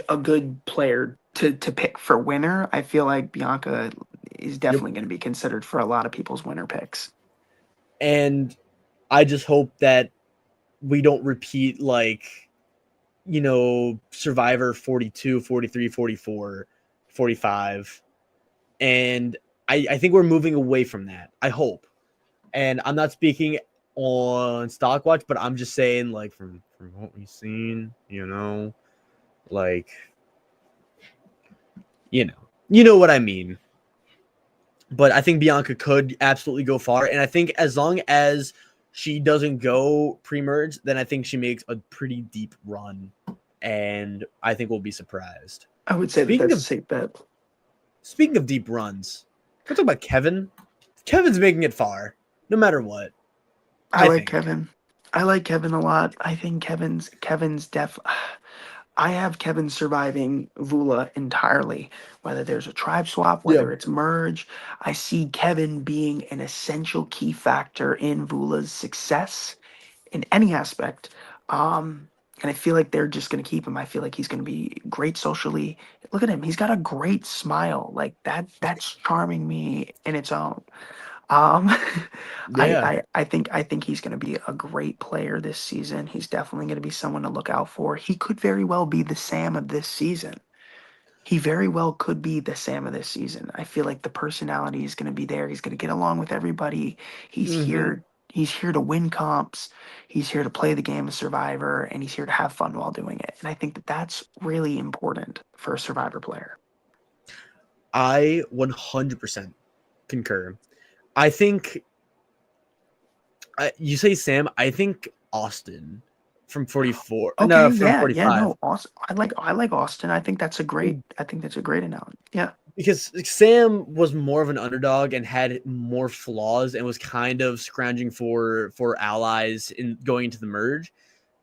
a good player to pick for winner. I feel like Bianca is Yep. definitely going to be considered for a lot of people's winner picks. And I just hope that we don't repeat like, Survivor 42, 43, 44, 45. And I think we're moving away from that. I hope. And I'm not speaking on StockWatch, but I'm just saying, like, from what we've seen, like, you know what I mean. But I think Bianca could absolutely go far, and I think as long as she doesn't go pre-merge, then I think she makes a pretty deep run, and I think we'll be surprised. I would say that Speaking that's a of safe bet. speaking of deep runs, can we talk about Kevin? Kevin's making it far, no matter what. I like think. Kevin. I like Kevin a lot. I think Kevin's def. I have Kevin surviving Vula entirely. Whether there's a tribe swap, Yeah. whether it's merge, I see Kevin being an essential key factor in Vula's success in any aspect. And I feel like they're just going to keep him. I feel like he's going to be great socially. Look at him. He's got a great smile. Like that's charming me in its own. Um, Yeah. I think he's going to be a great player this season. He's definitely going to be someone to look out for. He could very well be the Sam of this season. He very well could be the Sam of this season. I feel like the personality is going to be there. He's going to get along with everybody. He's Mm-hmm. here. He's here to win comps. He's here to play the game of Survivor, and he's here to have fun while doing it. And I think that that's really important for a Survivor player. I 100% concur. I think you say Sam. I think Austin from 44. Okay, No, from yeah, 45. no, Austin. I like Austin. I think that's a great analogy. Yeah, Because Sam was more of an underdog and had more flaws and was kind of scrounging for allies in going into the merge.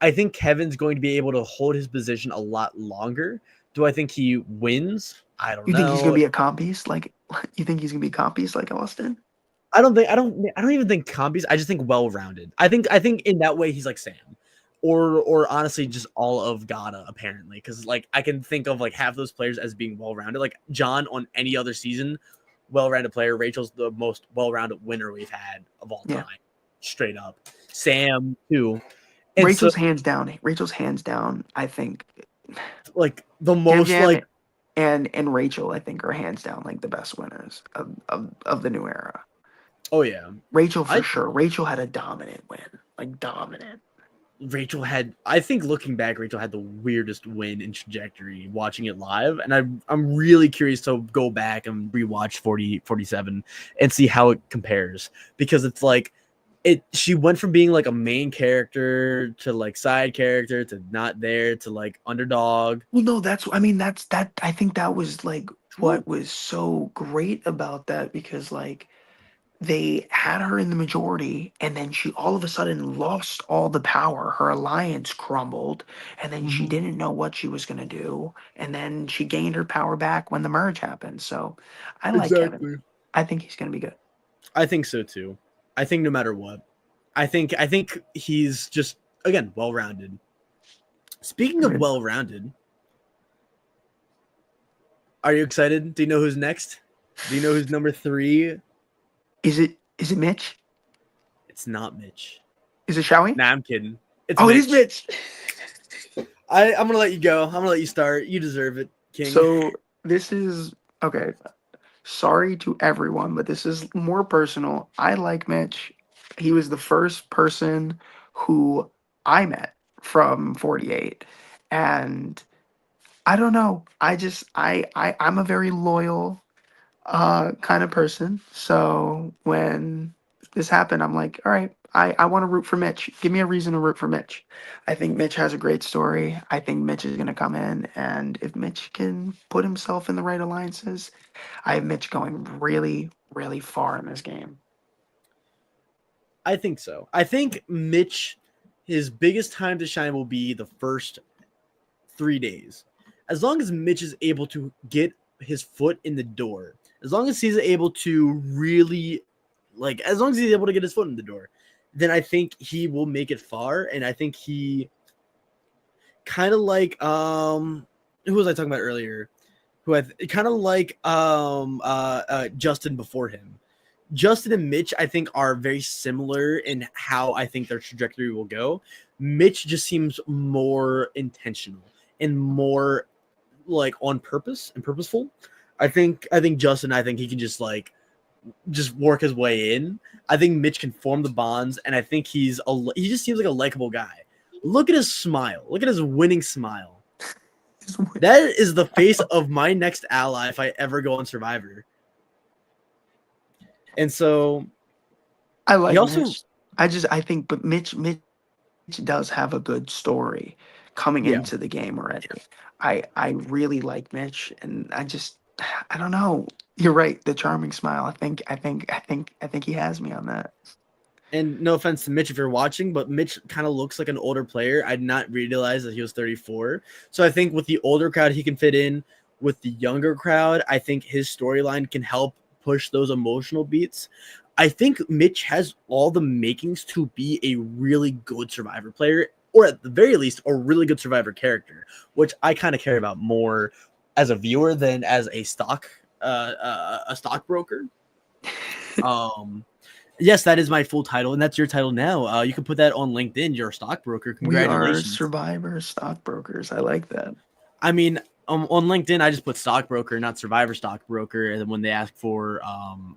I think Kevin's going to be able to hold his position a lot longer. Do I think he wins? I don't you think he's gonna know. be a comp beast? Like, you think he's gonna be a comp beast like Austin? I don't even think compies. I just think well-rounded. I think in that way he's like Sam. Or honestly just all of Gata apparently, because like I can think of like half those players as being well-rounded. Like John on any other season, well-rounded player. Rachel's the most well-rounded winner we've had of all time, Yeah, straight up. Sam too, and so Rachel's hands down. Rachel's hands down. I think like the Jam most Jam like and Rachel, I think, are hands down like the best winners of the new era. oh yeah, Rachel for I sure. Rachel had a dominant win, like dominant. Rachel had, I think looking back, Rachel had the weirdest win in trajectory watching it live. And I'm really curious to go back and rewatch 47 and see how it compares, because it's like she went from being like a main character to like side character to not there to like underdog. Well, no, that's that. I think that was like what was so great about that because like they had her in the majority and then she all of a sudden lost all the power. Her alliance crumbled and then she didn't know what she was going to do. And then she gained her power back when the merge happened. So I like Kevin. I think he's going to be good. I think so too. I think no matter what, I think he's just, again, well-rounded. Speaking of well-rounded, are you excited? Do you know who's next? Do you know who's number 3? Is it Mitch? It's not Mitch. Is it Showy? Nah, I'm kidding. It's Mitch. Mitch. It is Mitch. I'm gonna let you go. I'm gonna let you start. You deserve it, King. So this is okay. Sorry to everyone, but this is more personal. I like Mitch. He was the first person who I met from 48. And I don't know. I'm a very loyal kind of person. So when this happened, I'm like, all right, I want to root for Mitch. Give me a reason to root for Mitch. I think Mitch has a great story. I think Mitch is going to come in. And if Mitch can put himself in the right alliances, I have Mitch going really, really far in this game. I think so. I think Mitch, his biggest time to shine will be the first 3 days. As long as Mitch is able to get his foot in the door, as long as he's able to really, like, as long as he's able to get his foot in the door, then I think he will make it far. And I think he kind of like, who was I talking about earlier? Who I kind of like Justin before him. Justin and Mitch, I think, are very similar in how I think their trajectory will go. Mitch just seems more intentional and more like on purpose and purposeful. I think Justin, I think he can just work his way in. I think Mitch can form the bonds, and I think he just seems like a likable guy. Look at his smile. Look at his winning smile. That is the face of my next ally if I ever go on Survivor. And so I like also, Mitch. I think, but Mitch does have a good story coming Yeah. into the game already. I really like Mitch, and I don't know. You're right. The charming smile. I think he has me on that. and no offense to Mitch if you're watching, but Mitch kind of looks like an older player. I did not realize that he was 34. So I think with the older crowd, he can fit in. With the younger crowd, I think his storyline can help push those emotional beats. I think Mitch has all the makings to be a really good Survivor player, or at the very least, a really good Survivor character, which I kind of care about more as a viewer than as a stockbroker. Yes, that is my full title, and that's your title now. You can put that on LinkedIn. You're a stockbroker. We are Congratulations. Survivor stockbrokers. I like that. I mean, on LinkedIn, I just put stockbroker, not Survivor stockbroker. And then when they ask for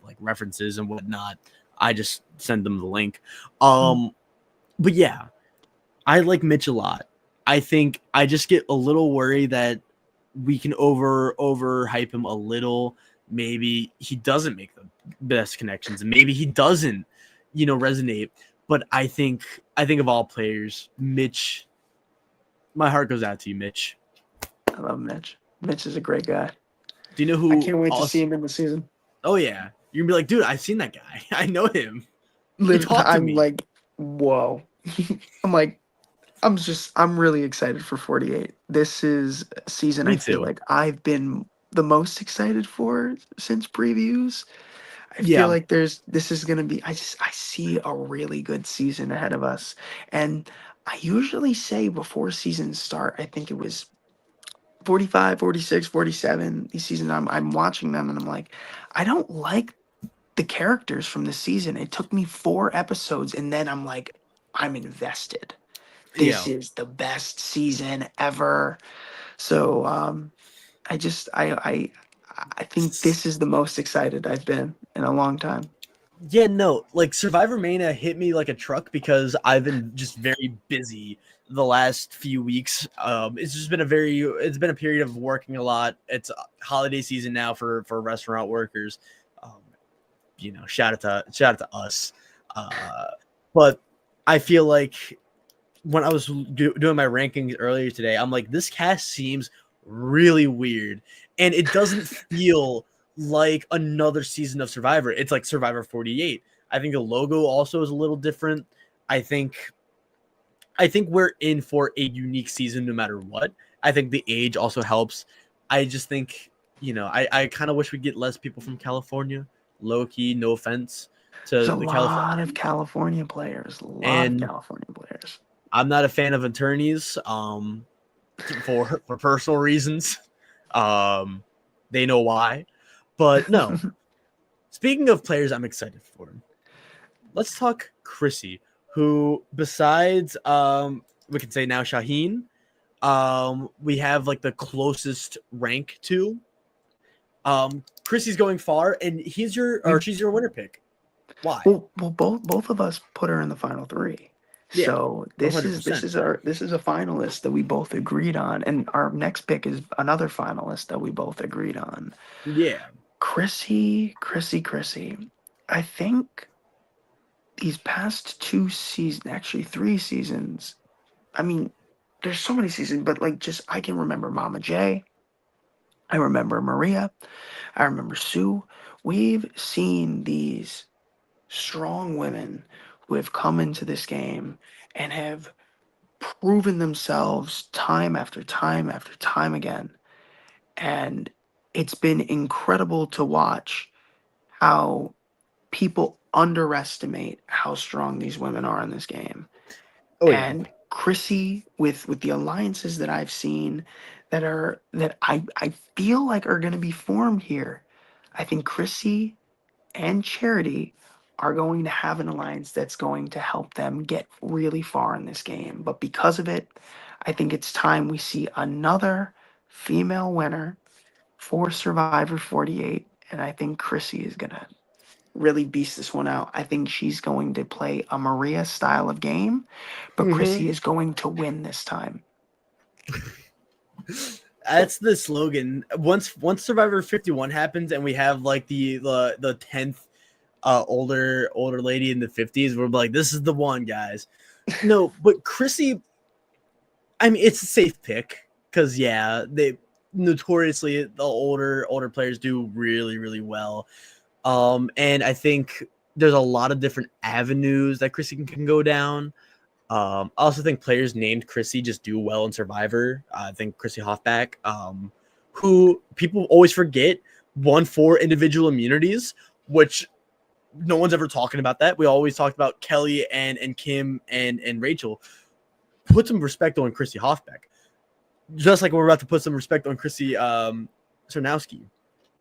like references and whatnot, I just send them the link. But yeah, I like Mitch a lot. I think I just get a little worried that we can over hype him a little. Maybe he doesn't make the best connections, and maybe he doesn't, resonate. But I think of all players, Mitch, my heart goes out to you, Mitch. I love Mitch. Mitch is a great guy. Do you know who? I can't wait to see him in the season. Oh yeah, you're gonna be like, dude, I've seen that guy. I know him. He talked to I'm me. like, whoa. I'm really excited for 48. This is a season Me I feel too. like I've been the most excited for since previews. I Yeah. feel like this is gonna be I see a really good season ahead of us. And I usually say before seasons start, I think it was 45, 46, 47. These seasons I'm watching them and I'm like, I don't like the characters from this season. It took me 4 episodes and then I'm like, I'm invested. This is the best season ever. So I think this is the most excited I've been in a long time. Yeah, no, like Survivor Mania hit me like a truck because I've been just very busy the last few weeks. It's been a period of working a lot. It's holiday season now for restaurant workers. Shout out to us. But I feel like when I was doing my rankings earlier today, I'm like, this cast seems really weird, and it doesn't feel like another season of Survivor. It's like Survivor 48. I think the logo also is a little different. I think we're in for a unique season no matter what. I think the age also helps. I just think, I kind of wish we'd get less people from California. Low key, no offense to There's a the lot of California players. I'm not a fan of attorneys for personal reasons. They know why. But no. Speaking of players I'm excited for, let's talk Chrissy, who besides we can say now Shaheen, we have like the closest rank to. Chrissy's going far, and she's your winner pick. Why? Well, both of us put her in the final 3. Yeah, so this 100%. is a finalist that we both agreed on, and our next pick is another finalist that we both agreed on. Yeah. Chrissy. I think these past 2 seasons, actually 3 seasons. I mean, there's so many seasons, but I can remember Mama J. I remember Maria. I remember Sue. We've seen these strong women who have come into this game and have proven themselves time after time after time again. And it's been incredible to watch how people underestimate how strong these women are in this game. Oh yeah. And Chrissy, with the alliances that I've seen that I feel like are going to be formed here, I think Chrissy and Charity are going to have an alliance that's going to help them get really far in this game. But because of it, I think it's time we see another female winner for Survivor 48. And I think Chrissy is going to really beast this one out. I think she's going to play a Maria style of game, but Hmm. Chrissy is going to win this time. That's the slogan. Once Survivor 51 happens and we have like the 10th older lady in the 50s, we're like, this is the one, guys. No, but Chrissy, I mean, it's a safe pick because yeah, they notoriously the older players do really well. And I think there's a lot of different avenues that Chrissy can go down. I also think players named Chrissy just do well in Survivor. I think Chrissy Hoffback, who people always forget, won 4 individual immunities, which no one's ever talking about that. We always talked about Kelly and Kim and Rachel. Put some respect on Chrissy Hoffbeck, just like we're about to put some respect on Chrissy Cernowski,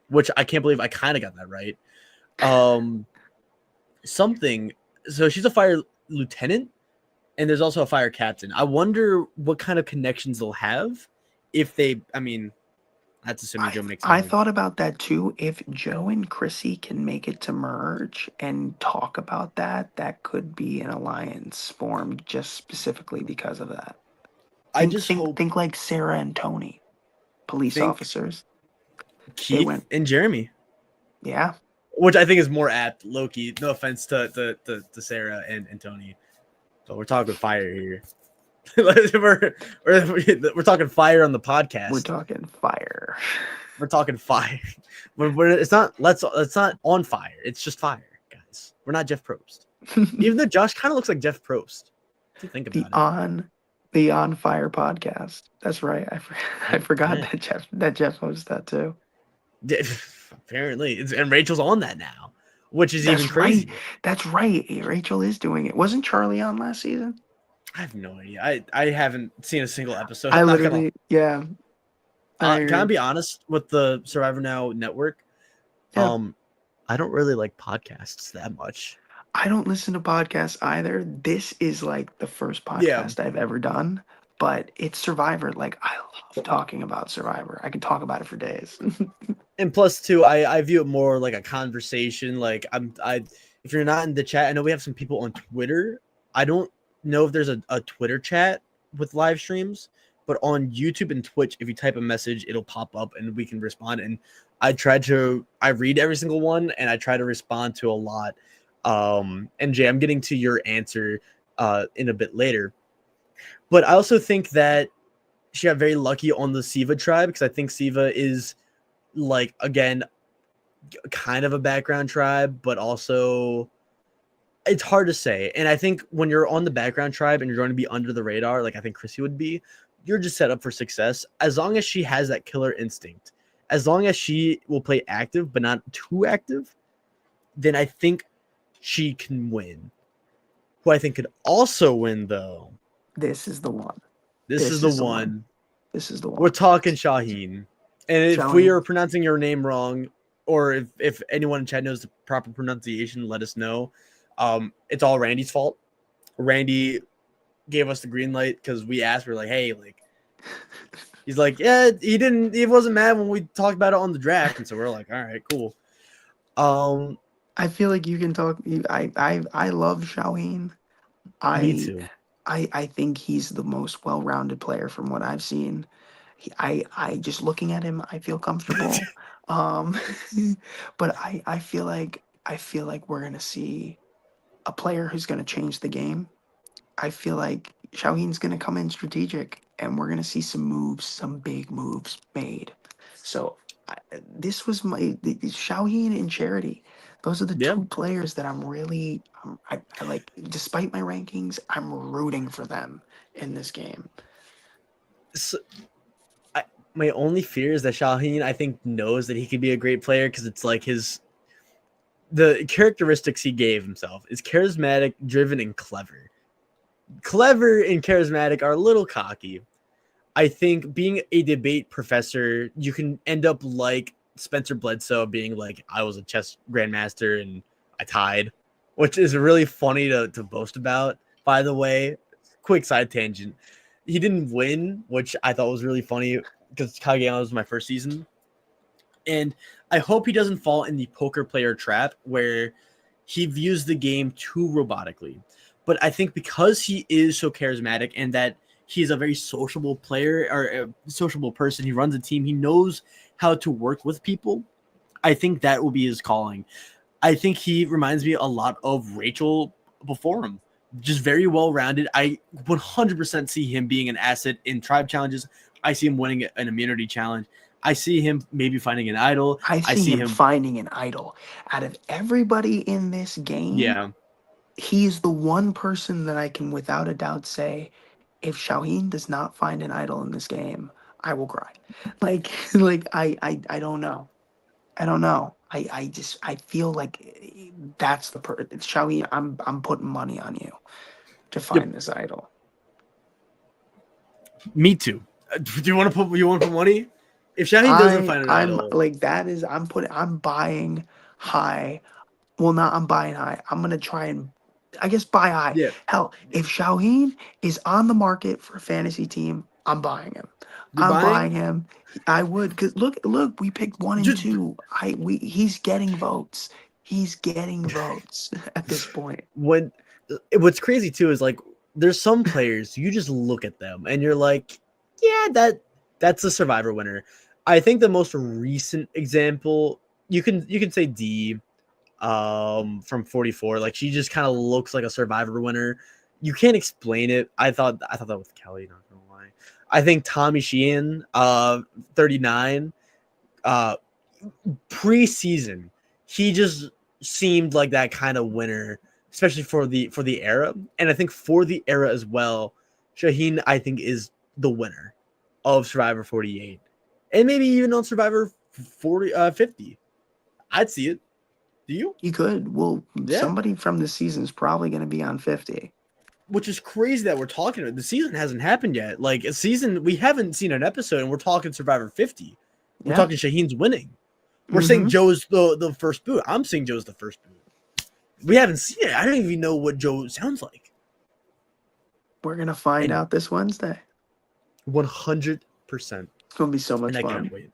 which I can't believe I kind of got that right. Something. So she's a fire lieutenant, and there's also a fire captain. I wonder what kind of connections they'll have if they. I mean, that's assuming Joe makes. I thought about that too. If Joe and Chrissy can make it to merge and talk about that, that could be an alliance formed just specifically because of that. I just hope Think like Sarah and Tony, police think officers. Keith went- and Jeremy, Yeah. which I think is more apt. Loki. No offense to Sarah and Tony, but we're talking fire here. we're talking fire on the podcast. We're talking fire. We're talking fire. It's not on fire. It's just fire, guys. We're not Jeff Probst. Even though Josh kind of looks like Jeff Probst. If you think about The On Fire podcast. That's right. I forgot Yeah. that Jeff hosts that too. Apparently, and Rachel's on that now, which is That's even crazy. right. That's right. Rachel is doing it. Wasn't Charlie on last season? I have no idea. I haven't seen a single episode. I I'm not literally, yeah. can I be honest with the Survivor Now network? Yeah. I don't really like podcasts that much. I don't listen to podcasts either. This is like the first podcast I've ever done, but it's Survivor. Like, I love talking about Survivor. I can talk about it for days. And plus, too, I view it more like a conversation. Like if you're not in the chat, I know we have some people on Twitter. I don't know if there's a Twitter chat with live streams, but on YouTube and Twitch, if you type a message, it'll pop up and we can respond. And I read every single one and I try to respond to a lot. And Jay, I'm getting to your answer in a bit later. But I also think that she got very lucky on the Siva tribe because I think Siva is like, again, kind of a background tribe, but also it's hard to say. And I think when you're on the background tribe and you're going to be under the radar, like I think Chrissy would be, you're just set up for success. As long as she has that killer instinct, as long as she will play active, but not too active, then I think she can win. Who I think could also win, though. This is the one. This is the one. This is the one. We're talking Shaheen. And if we are pronouncing your name wrong, or if anyone in chat knows the proper pronunciation, let us know. It's all Randy's fault. Randy gave us the green light because we asked. We're like, hey, like, he's like, yeah, he wasn't mad when we talked about it on the draft, and so we're like, all right, cool. I feel like you can talk. I love Shaheen. Me too. I think he's the most well-rounded player from what I've seen. I just looking at him, I feel comfortable. But I feel like we're gonna see a player who's gonna change the game. I feel like Shaheen's gonna come in strategic, and we're gonna see some big moves made. So this was Shaheen and Charity. Those are the two players that I'm really, I like. Despite my rankings, I'm rooting for them in this game. So, My only fear is that Shaheen, I think, knows that he could be a great player because it's like the characteristics he gave himself is charismatic, driven, and clever. Clever and charismatic are a little cocky. I think being a debate professor, you can end up like Spencer Bledsoe being like, I was a chess grandmaster and I tied, which is really funny to boast about, by the way. Quick side tangent. He didn't win, which I thought was really funny because Kageyama was my first season. And I hope he doesn't fall in the poker player trap where he views the game too robotically. But I think because he is so charismatic and that he's a very sociable player or a sociable person, he runs a team, he knows how to work with people. I think that will be his calling. I think he reminds me a lot of Rachel before him. Just very well-rounded. I 100% see him being an asset in tribe challenges. I see him winning an immunity challenge. I see him maybe finding an idol. I see him finding an idol. Out of everybody in this game, Yeah. he's the one person that I can without a doubt say, if Shaheen does not find an idol in this game, I will cry. Like I don't know. I don't know. I feel like that's the it's Shaheen. I'm putting money on you to find this idol. Me too. Do you want to put money? If Shaheen doesn't find an idol, like that is I'm buying high. Well, not I'm buying high. I'm gonna try and I guess buy high. Yeah. Hell, if Shaheen is on the market for a fantasy team, I'm buying him. Buying him. I would, because look, we picked 1 and 2. He's getting votes. He's getting votes at this point. What's crazy too is like there's some players you just look at them and you're like, yeah, that's a Survivor winner. I think the most recent example you can say D from 44. Like she just kind of looks like a Survivor winner. You can't explain it. I thought that with Kelly, not gonna lie. I think Tommy Sheehan, 39, preseason, he just seemed like that kind of winner, especially for the era. And I think for the era as well, Shaheen, I think, is the winner of Survivor 48. And maybe even on Survivor 50. I'd see it. Do you? You could. Well, Yeah. Somebody from this season is probably going to be on 50. Which is crazy that we're talking about. The season hasn't happened yet. Like a season, we haven't seen an episode, and we're talking Survivor 50. We're talking Shaheen's winning. We're saying Joe's the first boot. I'm saying Joe's the first boot. We haven't seen it. I don't even know what Joe sounds like. We're gonna find out this Wednesday. 100%. It's gonna be so much fun. I can't wait.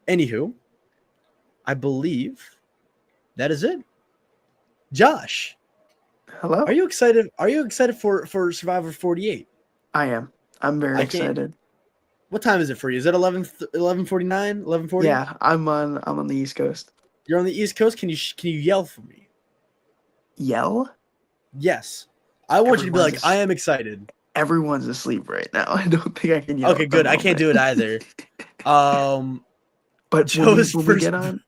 Anywho, I believe that is it. Josh, hello. Are you excited? Are you excited for Survivor 48? I am. I'm very excited. What time is it for you? Is it 11:49? 11:40? Yeah, I'm on the East Coast. You're on the East Coast. Can you yell for me? Yell? Yes. I want you to be like, I am excited. Everyone's asleep right now. I don't think I can yell. Okay, good. I can't do it either. But Joe's when we get on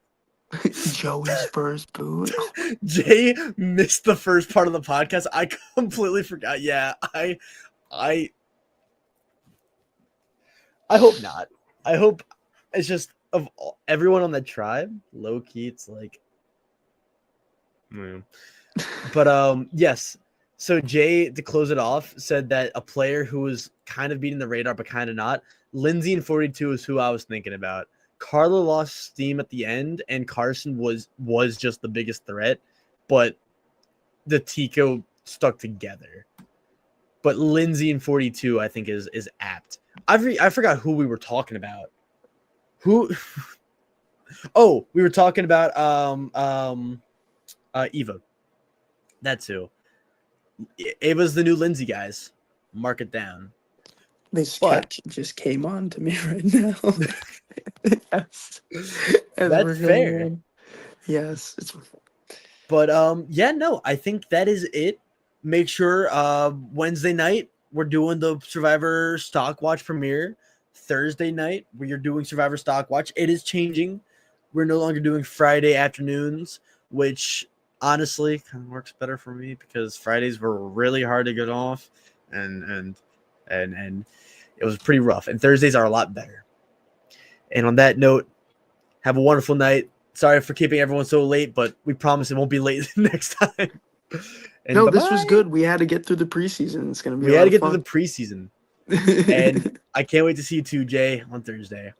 Joey's first boot. Jay missed the first part of the podcast. I completely forgot. Yeah, I hope not. I hope it's just of everyone on the tribe, low key. It's like, but yes. So Jay, to close it off, said that a player who was kind of beating the radar but kind of not. Lindsay in 42 is who I was thinking about. Carla lost steam at the end, and Carson was just the biggest threat, but the Tico stuck together. But Lindsay in 42, I think, is apt. I forgot who we were talking about. Who? Oh, we were talking about Eva. That's who. Ava's the new Lindsay, guys. Mark it down. This sketch just came on to me right now. Yes. That's fair. Yes. But yeah, no, I think that is it. Make sure Wednesday night we're doing the Survivor StockWatch premiere. Thursday night we are doing Survivor StockWatch. It is changing. We're no longer doing Friday afternoons, which honestly kind of works better for me because Fridays were really hard to get off and it was pretty rough. And Thursdays are a lot better. And on that note, have a wonderful night. Sorry for keeping everyone so late, but we promise it won't be late next time. And No, bye-bye. this was good. We had to get through the preseason. It's gonna be. We had to get through the preseason. And I can't wait to see you too, Jay, on Thursday.